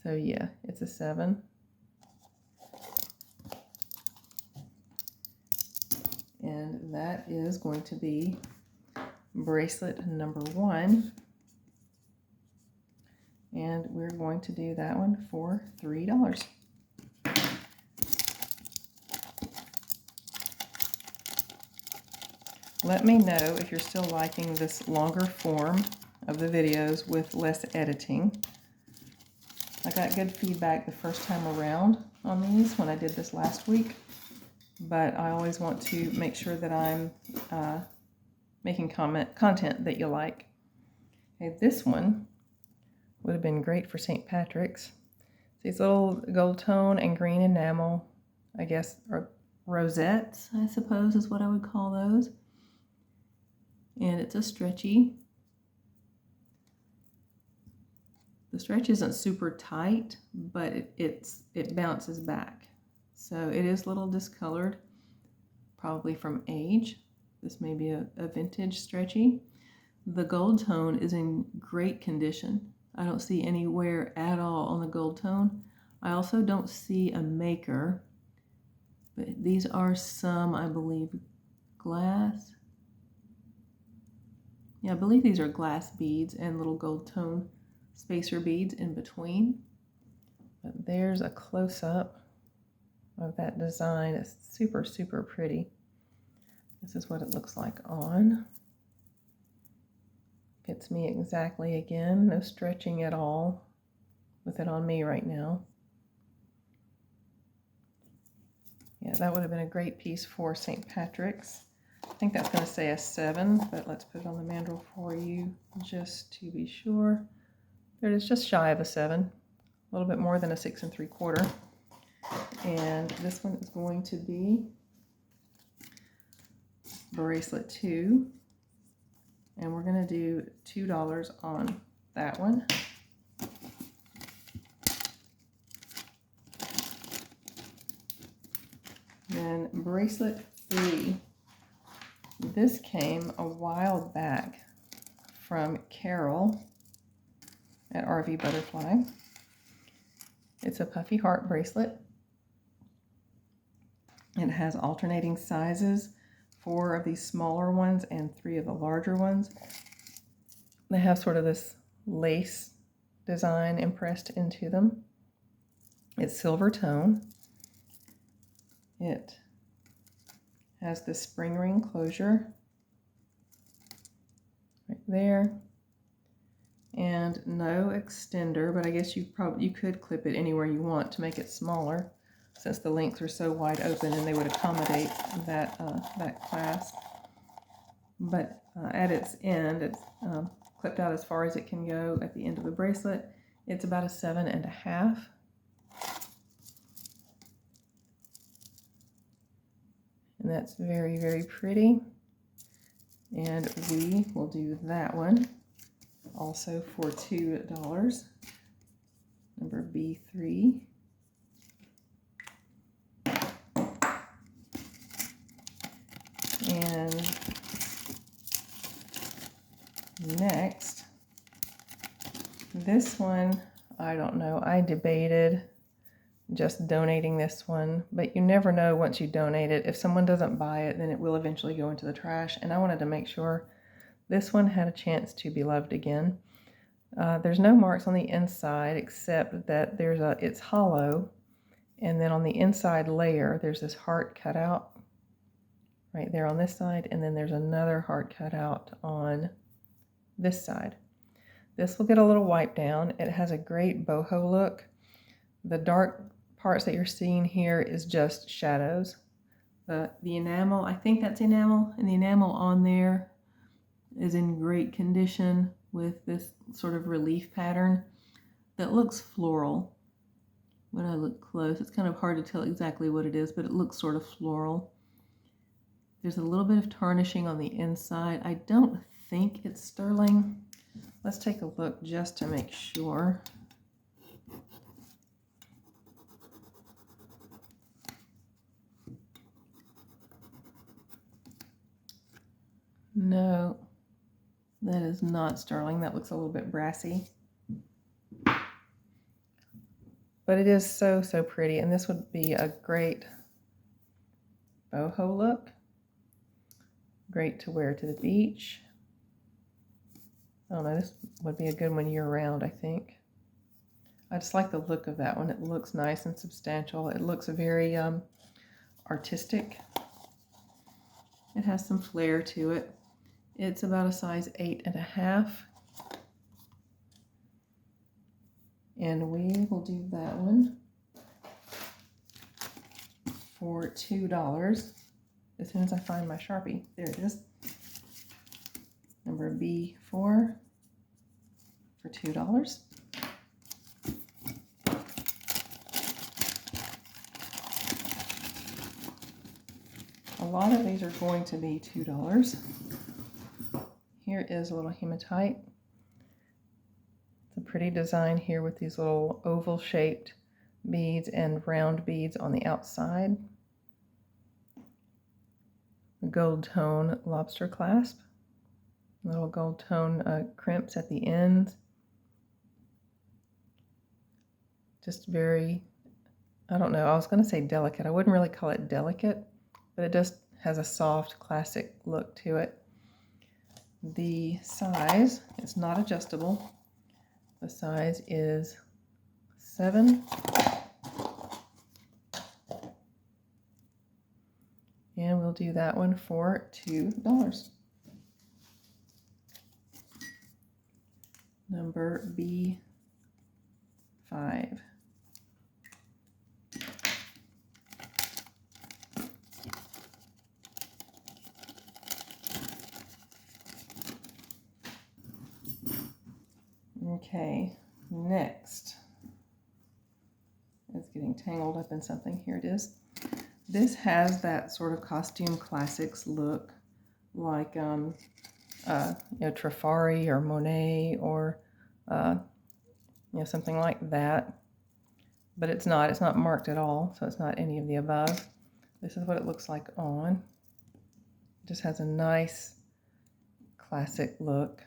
So yeah, it's a 7. And that is going to be bracelet number 1. And we're going to do that one for $3. Let me know if you're still liking this longer form of the videos with less editing. I got good feedback the first time around on these when I did this last week, but I always want to make sure that I'm making content that you like. Okay, this one would have been great for St. Patrick's. These little gold tone and green enamel, I guess, or rosettes, I suppose is what I would call those. And it's a stretchy. The stretch isn't super tight, but it bounces back. So it is a little discolored, probably from age. This may be a vintage stretchy. The gold tone is in great condition. I don't see any wear at all on the gold tone. I also don't see a maker, but these are some, I believe, glass. Yeah, I believe these are glass beads and little gold tone spacer beads in between. But there's a close-up of that design. It's super, super pretty. This is what it looks like on. Fits me exactly again. No stretching at all with it on me right now. Yeah, that would have been a great piece for St. Patrick's. I think that's going to say a 7, but let's put it on the mandrel for you just to be sure. There it is, just shy of a 7, a little bit more than a 6 3/4. And this one is going to be bracelet 2, and we're going to do $2 on that one. Then bracelet 3. This came a while back from Carol at RV Butterfly. It's a puffy heart bracelet. It has alternating sizes, 4 of these smaller ones and 3 of the larger ones. They have sort of this lace design impressed into them. It's silver tone. It has the spring ring closure right there, and no extender, but I guess you could clip it anywhere you want to make it smaller, since the links are so wide open and they would accommodate that that clasp. But at its end, it's clipped out as far as it can go at the end of the bracelet. It's about a 7.5. And that's very, very pretty. And we will do that one also for $2. Number B3. And next, this one, I don't know. I debated just donating this one, but you never know once you donate it. If someone doesn't buy it, then it will eventually go into the trash, and I wanted to make sure this one had a chance to be loved again. There's no marks on the inside except that it's hollow, and then on the inside layer there's this heart cut out right there on this side, and then there's another heart cut out on this side. This will get a little wiped down. It has a great boho look. The dark parts that you're seeing here is just shadows. The enamel, I think that's enamel, and the enamel on there is in great condition with this sort of relief pattern that looks floral. When I look close, it's kind of hard to tell exactly what it is, but it looks sort of floral. There's a little bit of tarnishing on the inside. I don't think it's sterling. Let's take a look just to make sure. No, that is not sterling. That looks a little bit brassy. But it is so, so pretty, and this would be a great boho look. Great to wear to the beach. I don't know, this would be a good one year-round, I think. I just like the look of that one. It looks nice and substantial. It looks very artistic. It has some flair to it. It's about a size 8.5. And we will do that one for $2. As soon as I find my Sharpie. There it is. Number B4 for $2. A lot of these are going to be $2. Here is a little hematite. It's a pretty design here with these little oval shaped beads and round beads on the outside. A gold tone lobster clasp. Little gold tone crimps at the ends. Just very, I don't know, I was going to say delicate. I wouldn't really call it delicate, but it just has a soft, classic look to it. The size, it's not adjustable. The size is 7. And we'll do that one for $2. Number B5. Okay, next. It's getting tangled up in something. Here it is. This has that sort of costume classics look, like Trifari or Monet or something like that. But it's not marked at all, so it's not any of the above. This is what it looks like on. It just has a nice classic look.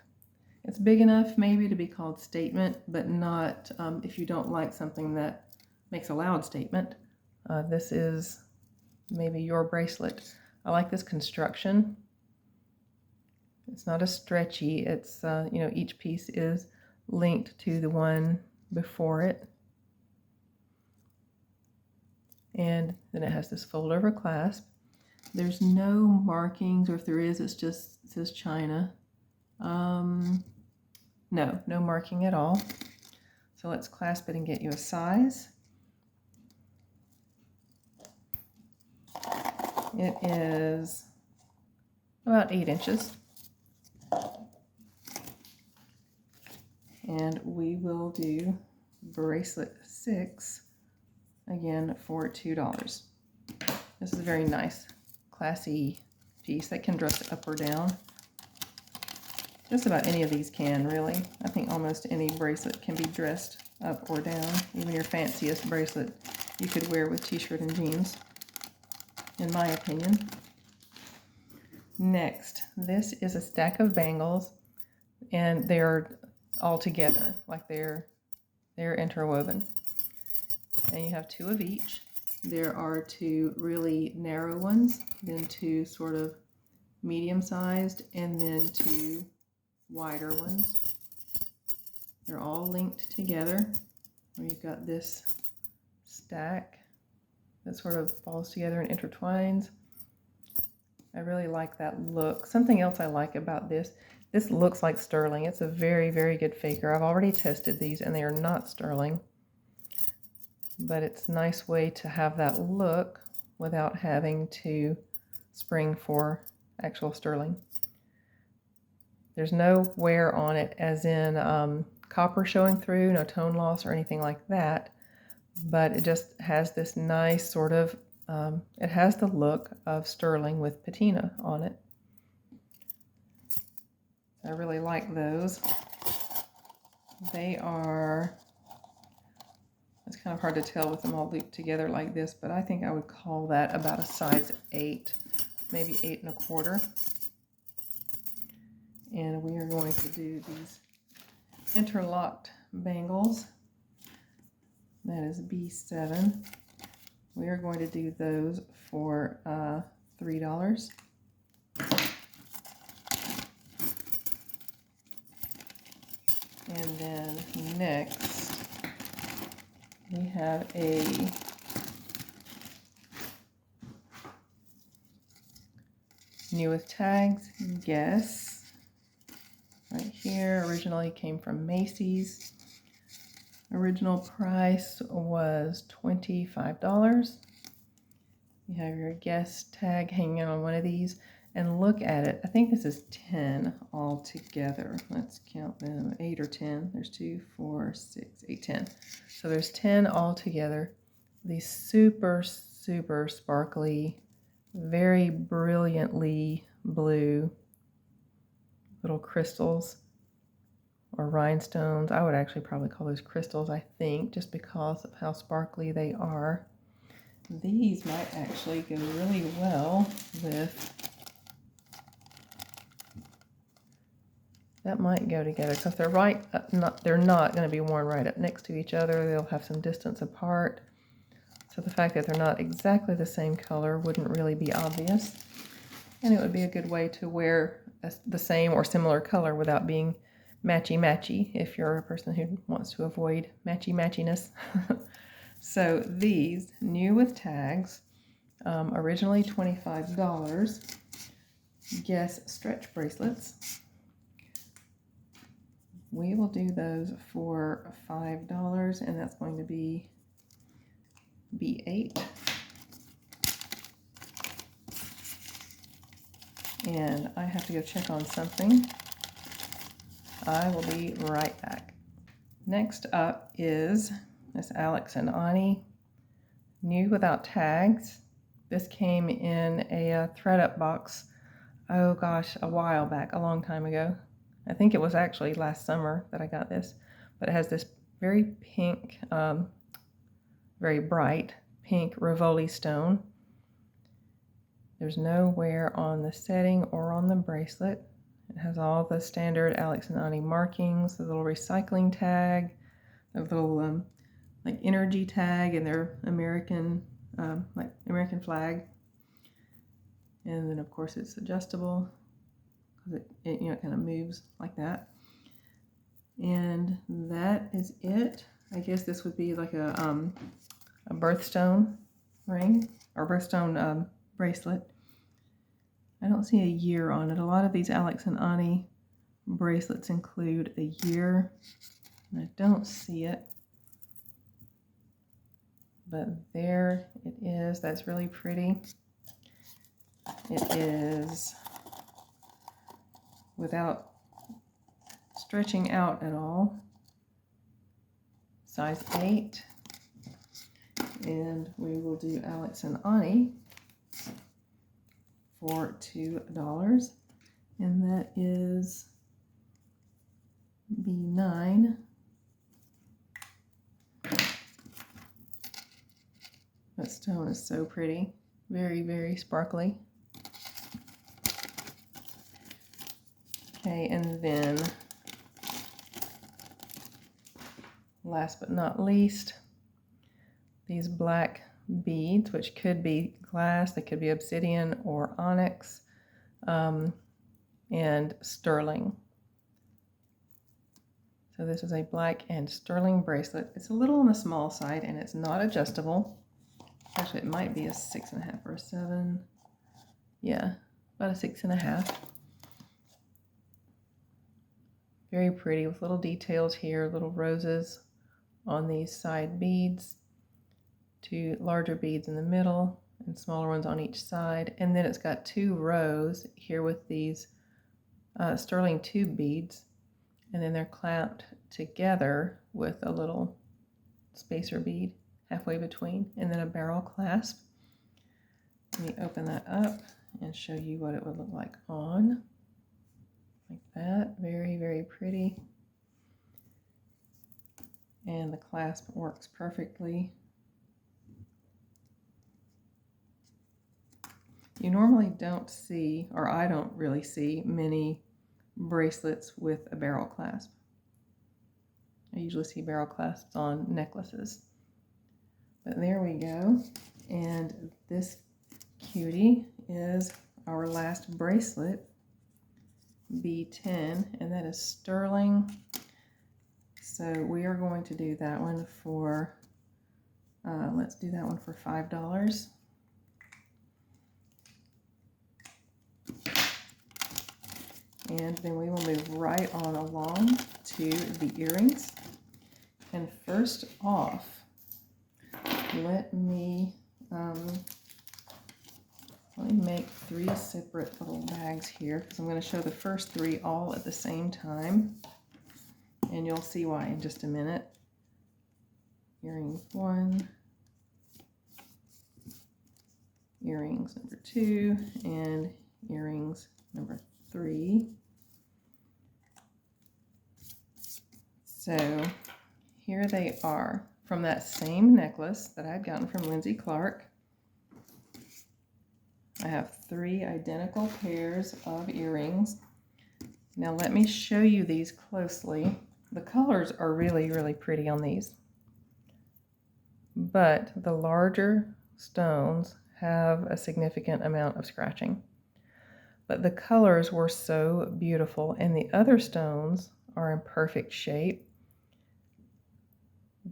It's big enough maybe to be called statement, but not if you don't like something that makes a loud statement. This is maybe your bracelet. I like this construction. It's not as stretchy. It's, each piece is linked to the one before it. And then it has this fold over clasp. There's no markings, or if there is, it says China. No marking at all. So let's clasp it and get you a size. It is about 8 inches. And we will do bracelet 6 again for $2. This is a very nice, classy piece that can dress up or down. Just about any of these can, really. I think almost any bracelet can be dressed up or down. Even your fanciest bracelet you could wear with t-shirt and jeans, in my opinion. Next, this is a stack of bangles, and they're all together, like they're interwoven. And you have 2 of each. There are 2 really narrow ones, then 2 sort of medium-sized, and then 2 wider ones. They're all linked together, where you've got this stack that sort of falls together and intertwines. I really like that look. Something else I like about this looks like sterling. It's a very, very good faker. I've already tested these and they are not sterling, but it's a nice way to have that look without having to spring for actual sterling. There's no wear on it, as in copper showing through, no tone loss or anything like that, but it just has this nice sort of, it has the look of sterling with patina on it. I really like those. They are, it's kind of hard to tell with them all looped together like this, but I think I would call that about a size 8, maybe 8 1/4. And we are going to do these interlocked bangles. That is B7. We are going to do those for $3. And then next, we have a new with tags, Guess. Right here, originally came from Macy's. Original price was $25. You have your Guess tag hanging on one of these. And look at it. I think this is 10 all together. Let's count them. 8 or 10. There's 2, 4, 6, 8, 10. So there's 10 all together. These super, super sparkly, very brilliantly blue little crystals or rhinestones. I would actually probably call those crystals, I think, just because of how sparkly they are. These might actually go really well with... That might go together because they're they're not going to be worn right up next to each other. They'll have some distance apart. So the fact that they're not exactly the same color wouldn't really be obvious. And it would be a good way to wear the same or similar color without being matchy-matchy if you're a person who wants to avoid matchy-matchiness. So these, new with tags, originally $25. Guess stretch bracelets. We will do those for $5, and that's going to be B8. And I have to go check on something. I will be right back. Next up is this Alex and Ani, new without tags. This came in a thread-up box, oh gosh, a while back, a long time ago. I think it was actually last summer that I got this, but it has this very pink, very bright pink Rivoli stone. There's no wear on the setting or on the bracelet. It has all the standard Alex and Ani markings, the little recycling tag, the little like energy tag, and their American like American flag. And then of course it's adjustable because it you know, kind of moves like that. And that is it. I guess this would be like a birthstone ring or birthstone bracelet. I don't see a year on it. A lot of these Alex and Ani bracelets include a year, and I don't see it. But there it is. That's really pretty. It is without stretching out at all. Size 8. And we will do Alex and Ani for $2. And that is B9. That stone is so pretty. Very, very sparkly. Okay, and then last but not least, these black beads, which could be glass, they could be obsidian or onyx, and sterling. So this is a black and sterling bracelet. It's a little on the small side and it's not adjustable. Actually, it might be a 6.5 or a 7. Yeah, about a 6.5. Very pretty with little details here, little roses on these side beads, 2 larger beads in the middle and smaller ones on each side. And then it's got 2 rows here with these sterling tube beads, and then they're clamped together with a little spacer bead halfway between, and then a barrel clasp. Let me open that up and show you what it would look like on. Like that. Very, very pretty. And the clasp works perfectly. You normally don't see, or I don't really see, many bracelets with a barrel clasp. I usually see barrel clasps on necklaces. But there we go. And this cutie is our last bracelet, B10, and that is sterling. So we are going to do that one for, let's do that one for $5. And then we will move right on along to the earrings. And first off, let me make 3 separate little bags here, because I'm going to show the first 3 all at the same time, and you'll see why in just a minute. Earring 1, earrings number 2, and earrings number 3. So here they are from that same necklace that I'd gotten from Lindsay Clark. I have 3 identical pairs of earrings. Now let me show you these closely. The colors are really, really pretty on these, but the larger stones have a significant amount of scratching. But the colors were so beautiful, and the other stones are in perfect shape.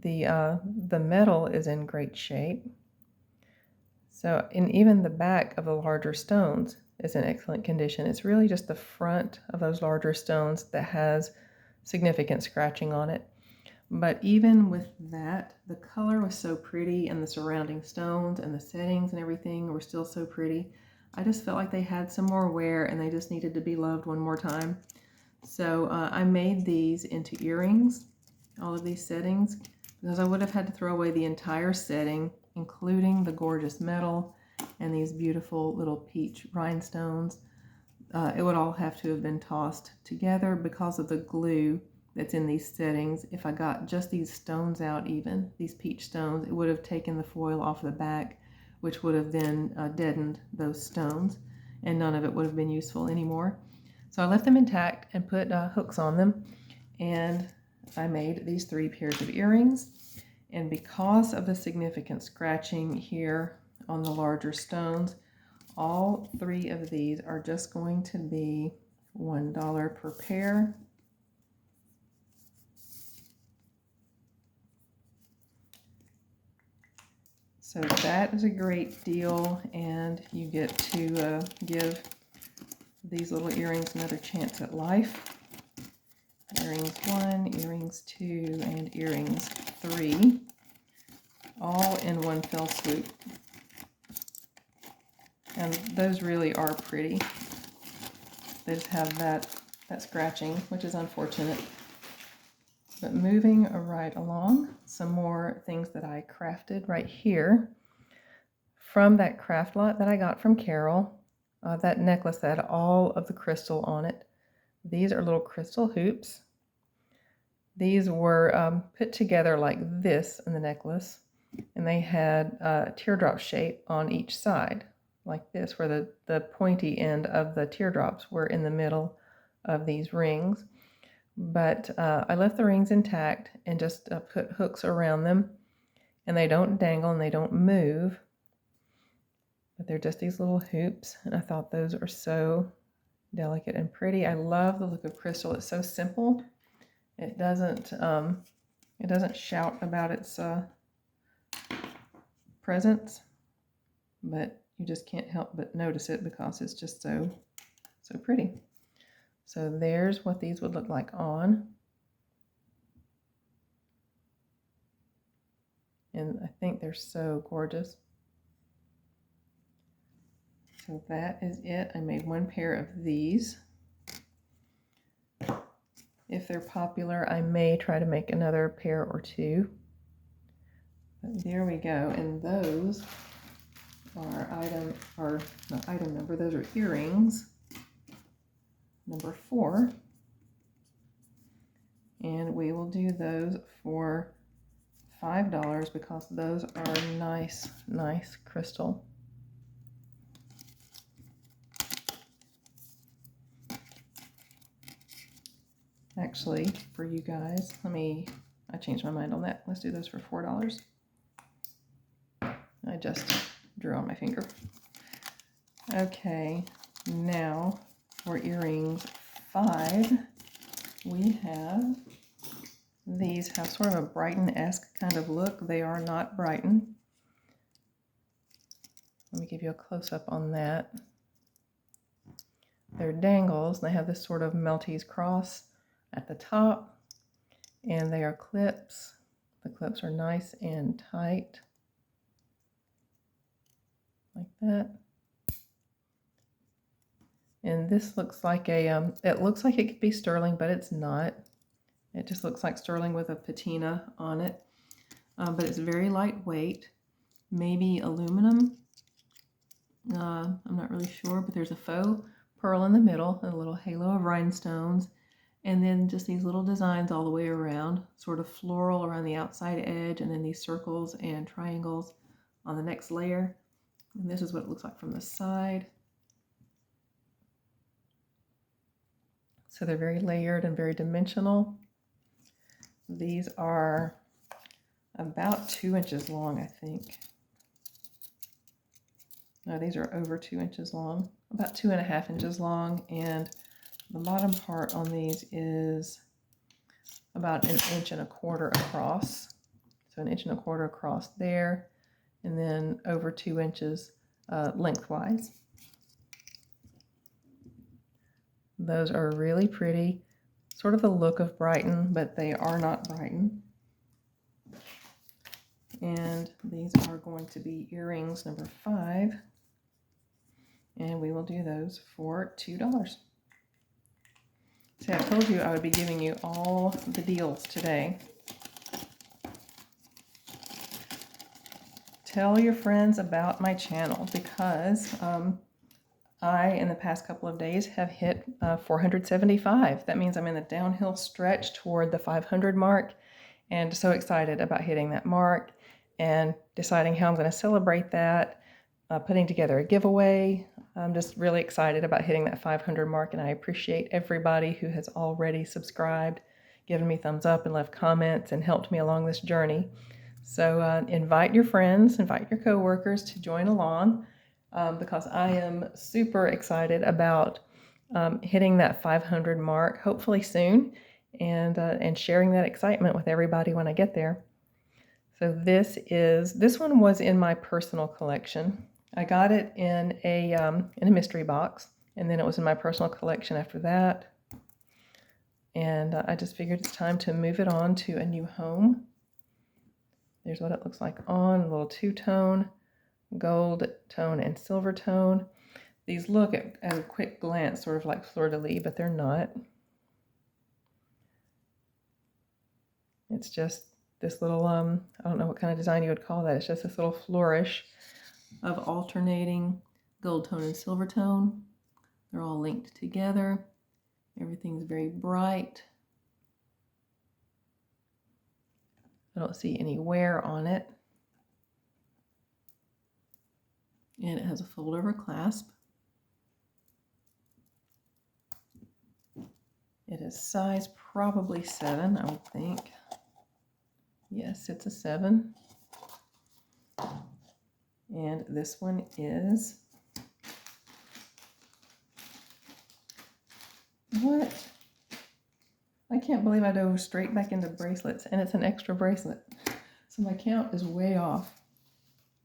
The metal is in great shape. So, and even the back of the larger stones is in excellent condition. It's really just the front of those larger stones that has significant scratching on it. But even with that, the color was so pretty, and the surrounding stones and the settings and everything were still so pretty. I just felt like they had some more wear, and they just needed to be loved one more time. So I made these into earrings, all of these settings, because I would have had to throw away the entire setting, including the gorgeous metal and these beautiful little peach rhinestones. It would all have to have been tossed together because of the glue that's in these settings. If I got just these stones out, even these peach stones, it would have taken the foil off the back, which would have then deadened those stones, and none of it would have been useful anymore. So I left them intact and put hooks on them, and I made these 3 pairs of earrings. And because of the significant scratching here on the larger stones, all 3 of these are just going to be $1 per pair. So that is a great deal, and you get to give these little earrings another chance at life. Earrings 1, earrings 2, and earrings 3, all in one fell swoop. And those really are pretty. They just have that scratching, which is unfortunate. But moving right along, some more things that I crafted right here from that craft lot that I got from Carol. That necklace had all of the crystal on it. These are little crystal hoops. These were put together like this in the necklace, and they had a teardrop shape on each side, like this, where the pointy end of the teardrops were in the middle of these rings. But I left the rings intact and just put hooks around them, and they don't dangle and they don't move, but they're just these little hoops, and I thought those are so delicate and pretty. I love the look of crystal. It's so simple. It doesn't shout about its presence, but you just can't help but notice it because it's just so pretty. So there's what these would look like on. And I think they're so gorgeous. So that is it. I made 1 pair of these. If they're popular, I may try to make another pair or 2. But there we go. And those are not item number, those are earrings number 4. And we will do those for $5 because those are nice crystal. Actually, for you guys, I changed my mind on that. Let's do those for $4. I just drew on my finger. Okay, now for earrings 5, we have, these have sort of a Brighton-esque kind of look. They are not Brighton. Let me give you a close-up on that. They're dangles. They have this sort of Maltese cross at the top, and they are clips. The clips are nice and tight, like that. And this looks like a, it looks like it could be sterling, but it's not. It just looks like sterling with a patina on it. But it's very lightweight, maybe aluminum. I'm not really sure, but there's a faux pearl in the middle, and a little halo of rhinestones, and then just these little designs all the way around, sort of floral around the outside edge, and then these circles and triangles on the next layer. And this is what it looks like from the side. So they're very layered and very dimensional. These are about 2 inches long, I think. No, these are over 2 inches long, about 2.5 inches long, and the bottom part on these is about 1.25 inches across. So 1.25 inches across there, and then over 2 inches lengthwise. Those are really pretty, sort of the look of Brighton, but they are not Brighton. And these are going to be earrings number 5, and we will do those for $2. See, I told you I would be giving you all the deals today. Tell your friends about my channel, because I, in the past couple of days, have hit 475. That means I'm in the downhill stretch toward the 500 mark, and so excited about hitting that mark and deciding how I'm going to celebrate that, putting together a giveaway. I'm just really excited about hitting that 500 mark, and I appreciate everybody who has already subscribed, given me thumbs up and left comments and helped me along this journey. So invite your friends, invite your coworkers to join along. Because I am super excited about hitting that 500 mark, hopefully soon, and sharing that excitement with everybody when I get there. So this one was in my personal collection. I got it in a mystery box, and then it was in my personal collection after that. And I just figured it's time to move it on to a new home. There's what it looks like on, a little two-tone. Gold tone and silver tone. These look at a quick glance sort of like fleur-de-lis, but they're not. It's just this little, I don't know what kind of design you would call that. It's just this little flourish of alternating gold tone and silver tone. They're all linked together. Everything's very bright. I don't see any wear on it. And it has a fold-over clasp. It is size probably 7, I would think. Yes, it's a 7. And this one is, what? I can't believe I dove straight back into bracelets, and it's an extra bracelet. So my count is way off.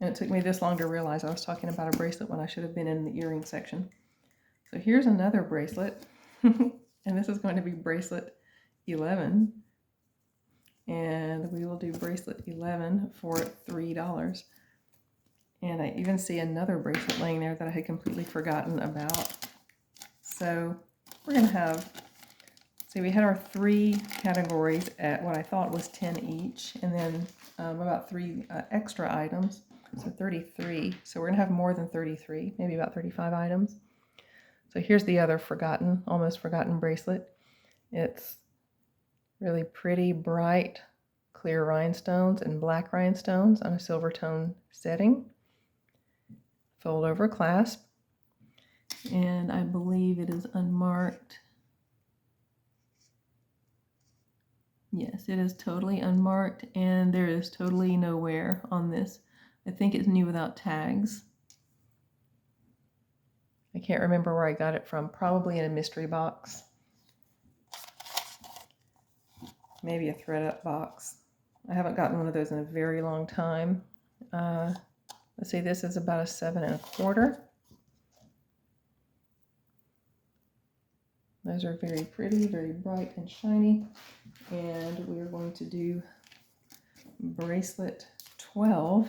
And it took me this long to realize I was talking about a bracelet when I should have been in the earring section. So here's another bracelet. And this is going to be bracelet 11. And we will do bracelet 11 for $3. And I even see another bracelet laying there that I had completely forgotten about. So we're going to have, see, we had our 3 categories at what I thought was 10 each, and then about 3 extra items. So 33. So we're going to have more than 33, maybe about 35 items. So here's the other forgotten, almost forgotten bracelet. It's really pretty, bright, clear rhinestones and black rhinestones on a silver tone setting. Fold over clasp. And I believe it is unmarked. Yes, it is totally unmarked, and there is totally no wear on this. I think it's new without tags. I can't remember where I got it from. Probably in a mystery box. Maybe a thread-up box. I haven't gotten one of those in a very long time. Let's see, this is about a 7 1/4. Those are very pretty, very bright and shiny. And we are going to do bracelet 12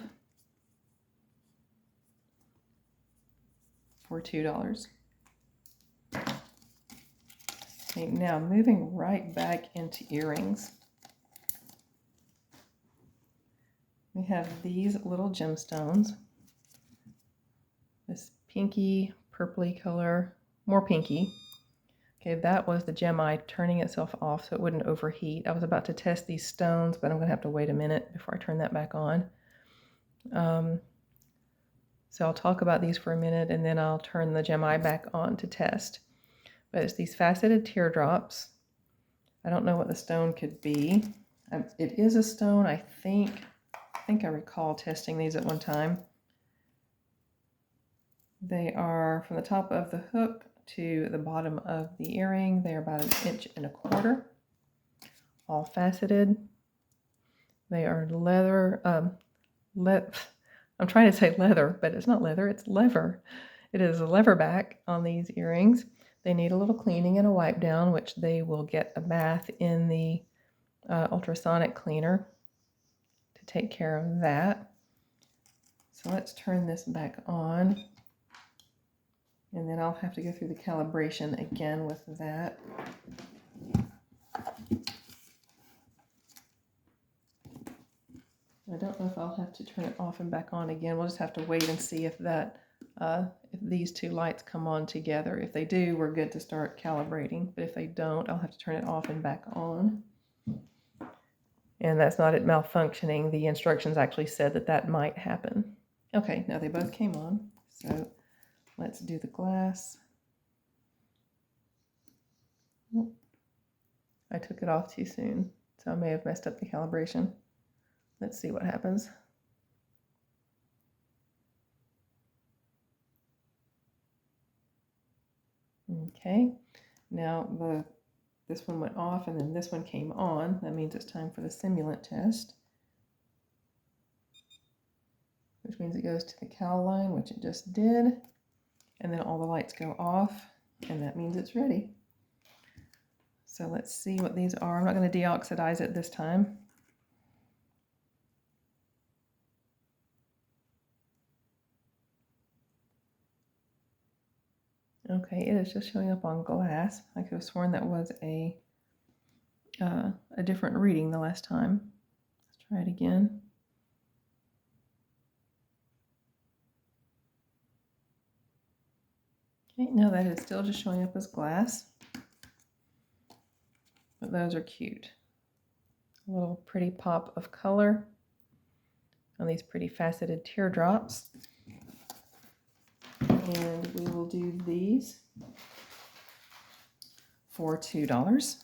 for $2. Okay, now moving right back into earrings. We have these little gemstones. This pinky, purpley color, more pinky. Okay, that was the gem eye turning itself off so it wouldn't overheat. I was about to test these stones, but I'm going to have to wait a minute before I turn that back on. So I'll talk about these for a minute and then I'll turn the gem eye back on to test. But it's these faceted teardrops. I don't know what the stone could be. It is a stone, I think I recall testing these at one time. They are from the top of the hook to the bottom of the earring. They're about 1 1/4 inches, all faceted. They are leather, I'm trying to say leather, but it's not leather, it's lever. It is a lever back on these earrings. They need a little cleaning and a wipe down, which they will get a bath in the ultrasonic cleaner to take care of that. So let's turn this back on. And then I'll have to go through the calibration again with that. I don't know if I'll have to turn it off and back on again. We'll just have to wait and see if if these two lights come on together. If they do, we're good to start calibrating. But if they don't, I'll have to turn it off and back on. And that's not it malfunctioning. The instructions actually said that that might happen. Okay, now they both came on. So let's do the glass. I took it off too soon, so I may have messed up the calibration. Let's see what happens. Okay, now this one went off and then this one came on. That means it's time for the simulant test, which means it goes to the cal line, which it just did, and then all the lights go off, and that means it's ready. So let's see what these are. I'm not going to deoxidize it this time. Okay, it is just showing up on glass. I could have sworn that was a different reading the last time. Let's try it again. Okay, no, that is still just showing up as glass. But those are cute. A little pretty pop of color on these pretty faceted teardrops. And we will do these for $2.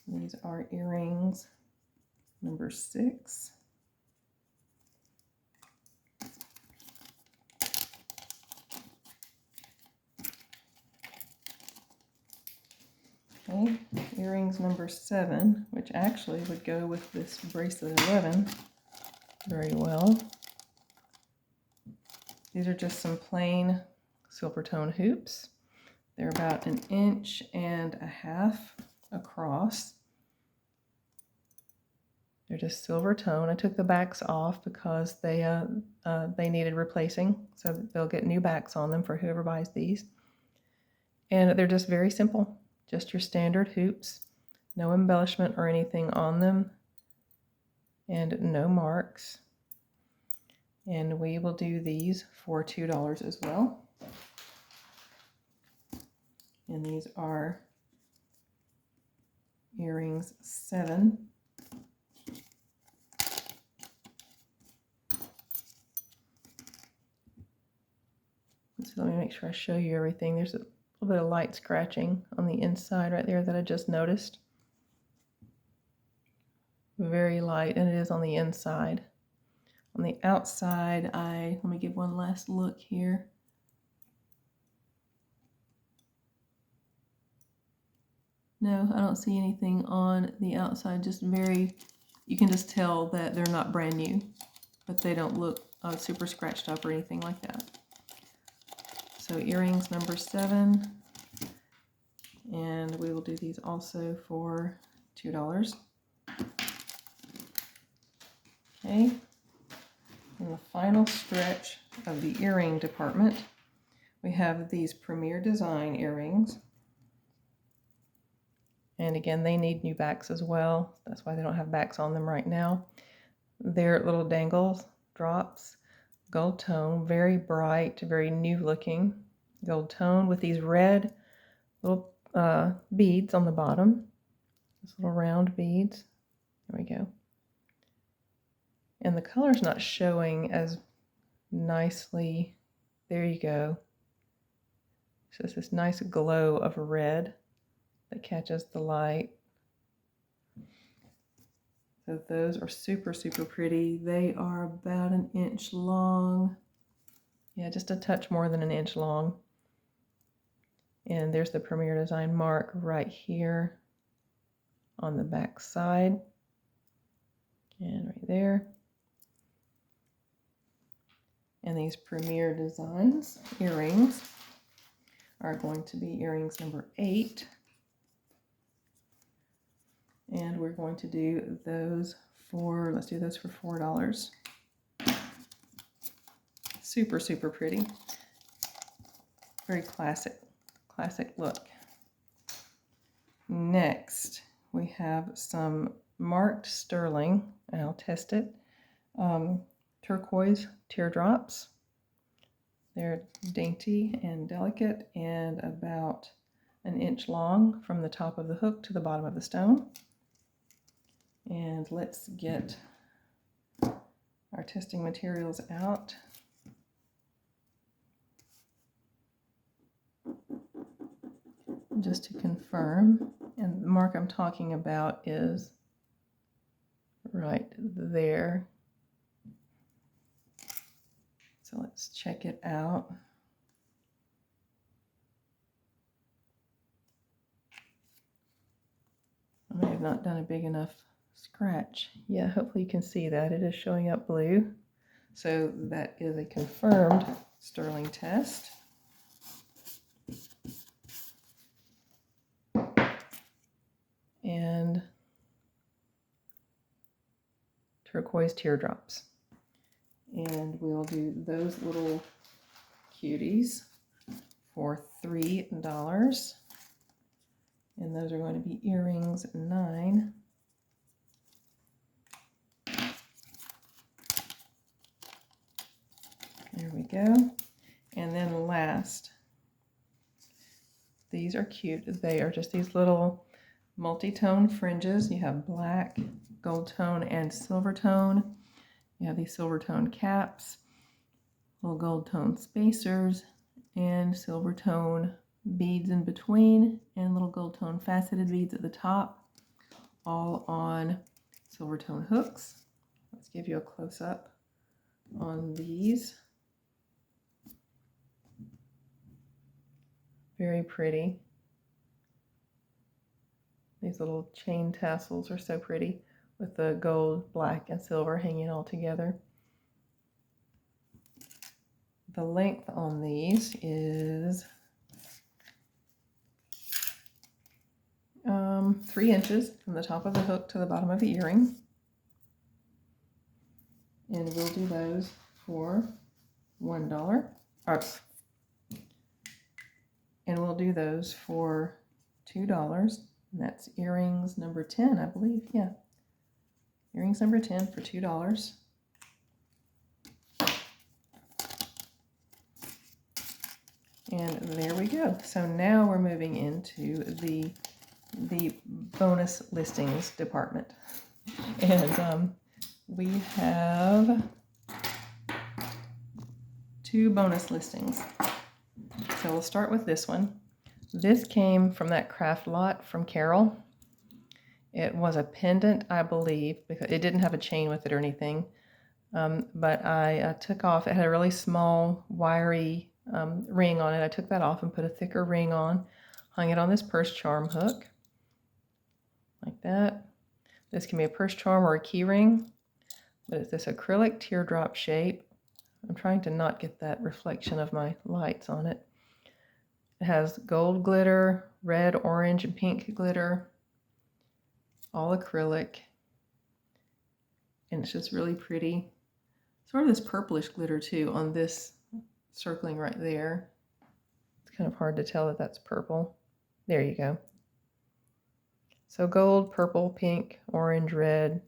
These are earrings number 6. Okay, earrings number 7, which actually would go with this bracelet 11 very well. These are just some plain silver tone hoops. They're about 1.5 inches across. They're just silver tone. I took the backs off because they needed replacing, so they'll get new backs on them for whoever buys these. And they're just very simple, just your standard hoops, no embellishment or anything on them, and no marks. And we will do these for $2 as well. And these are earrings 7. So let me make sure I show you everything. There's a little bit of light scratching on the inside right there that I just noticed. very light, and it is on the inside. On the outside, let me give one last look here. No, I don't see anything on the outside, just you can just tell that they're not brand new, but they don't look super scratched up or anything like that. So earrings number 7, and we will do these also for $2. Okay, in the final stretch of the earring department, we have these Premier Design earrings. And again, they need new backs as well. That's why they don't have backs on them right now. They're little dangles, drops, gold tone, very bright, very new looking gold tone with these red little beads on the bottom. These little round beads. There we go. And the color's not showing as nicely. There you go. So it's this nice glow of red that catches the light. So those are super, super pretty. They are about 1 inch long. Yeah, just a touch more than 1 inch long. And there's the Premier Design mark right here on the back side. And right there. And these Premier Designs earrings are going to be earrings number 8. And we're going to do those for, let's do those for $4. Super, super pretty. Very classic look. Next, we have some marked sterling, and I'll test it. Turquoise teardrops. They're dainty and delicate and about 1 inch long from the top of the hook to the bottom of the stone. And let's get our testing materials out. Just to confirm, and the mark I'm talking about is right there. So let's check it out. I may have not done a big enough scratch. Yeah, hopefully you can see that. It is showing up blue. So that is a confirmed sterling test. And turquoise teardrops. And we'll do those little cuties for $3. And those are going to be earrings 9. There we go. And then last, these are cute. They are just these little multi-tone fringes. You have black, gold tone, and silver tone. You have these silver tone caps, little gold tone spacers, and silver tone beads in between, and little gold tone faceted beads at the top, all on silver tone hooks. Let's give you a close-up on these. Very pretty. These little chain tassels are so pretty with the gold, black, and silver hanging all together. The length on these is 3 inches from the top of the hook to the bottom of the earring. And we'll do those for $1. And we'll do those for $2. And that's earrings number 10, I believe. Yeah. Earrings number 10 for $2. And there we go. So now we're moving into the bonus listings department. And we have 2 bonus listings. So we'll start with this one. This came from that craft lot from Carol. It was a pendant, I believe, because it didn't have a chain with it or anything. But I took off, it had a really small, wiry ring on it. I took that off and put a thicker ring on, hung it on this purse charm hook, like that. This can be a purse charm or a key ring, but it's this acrylic teardrop shape. I'm trying to not get that reflection of my lights on it. It has gold glitter, red, orange, and pink glitter, all acrylic, and it's just really pretty. Sort of this purplish glitter too on this circling right there. It's kind of hard to tell that that's purple. There you go. So gold, purple, pink, orange, red.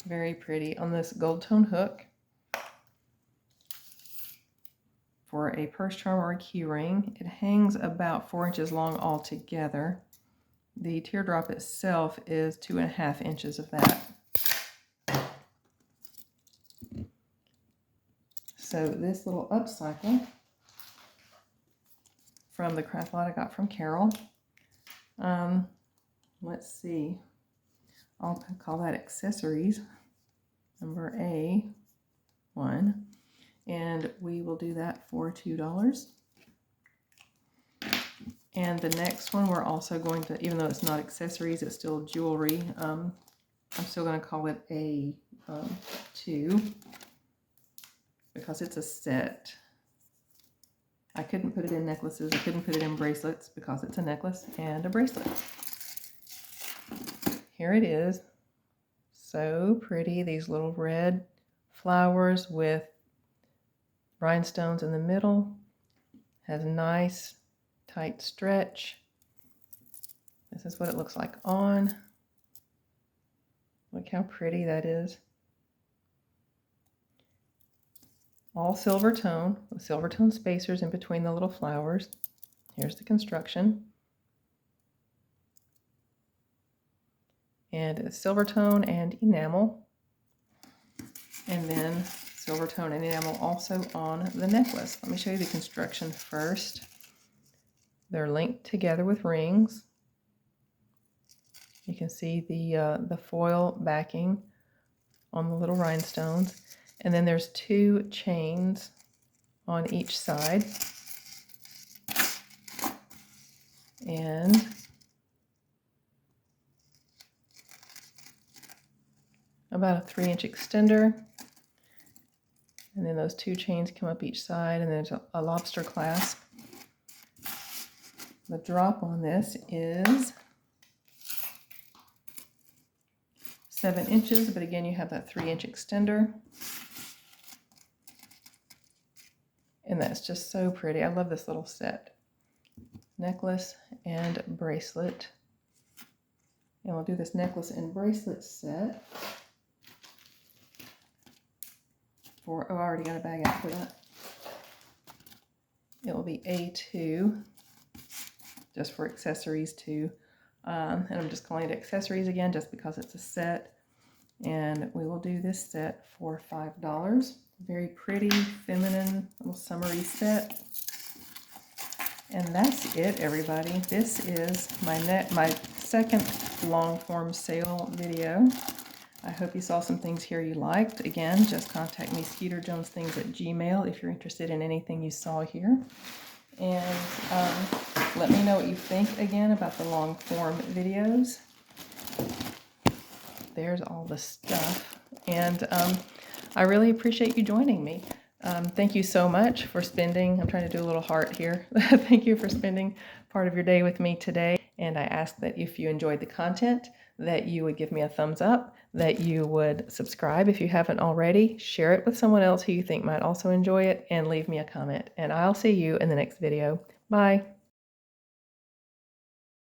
Very pretty on this gold tone hook. For a purse charm or a key ring, it hangs about 4 inches long altogether. The teardrop itself is 2.5 inches of that. So this little upcycle from the craft lot I got from Carol. Let's see. I'll call that accessories, number A1. And we will do that for $2. And the next one we're also going to, even though it's not accessories, it's still jewelry. I'm still going to call it A2 because it's a set. I couldn't put it in necklaces. I couldn't put it in bracelets because it's a necklace and a bracelet. Here it is. So pretty. These little red flowers with rhinestones in the middle. Has nice tight stretch. This is what it looks like on. Look how pretty that is. All silver tone with silver tone spacers in between the little flowers. Here's the construction. And it's silver tone and enamel. And then silver tone and enamel also on the necklace. Let me show you the construction first. They're linked together with rings. You can see the foil backing on the little rhinestones. And then there's 2 chains on each side. And about a 3-inch extender. And then those 2 chains come up each side, and there's a lobster clasp. The drop on this is 7 inches, but again, you have that 3-inch extender. And that's just so pretty. I love this little set. Necklace and bracelet. And we'll do this necklace and bracelet set for, oh, I already got a bag out for that. It will be A2, just for accessories too. And I'm just calling it accessories again, just because it's a set. And we will do this set for $5. Very pretty, feminine, little summery set. And that's it, everybody. This is my second long form sale video. I hope you saw some things here you liked. Again, just contact me, skeeterjonesthings@gmail.com, if you're interested in anything you saw here. And let me know what you think again about the long form videos. There's all the stuff. And I really appreciate you joining me. Thank you so much for spending, I'm trying to do a little heart here. Thank you for spending part of your day with me today. And I ask that if you enjoyed the content, that you would give me a thumbs up, that you would subscribe if you haven't already, share it with someone else who you think might also enjoy it, and leave me a comment. And I'll see you in the next video. Bye.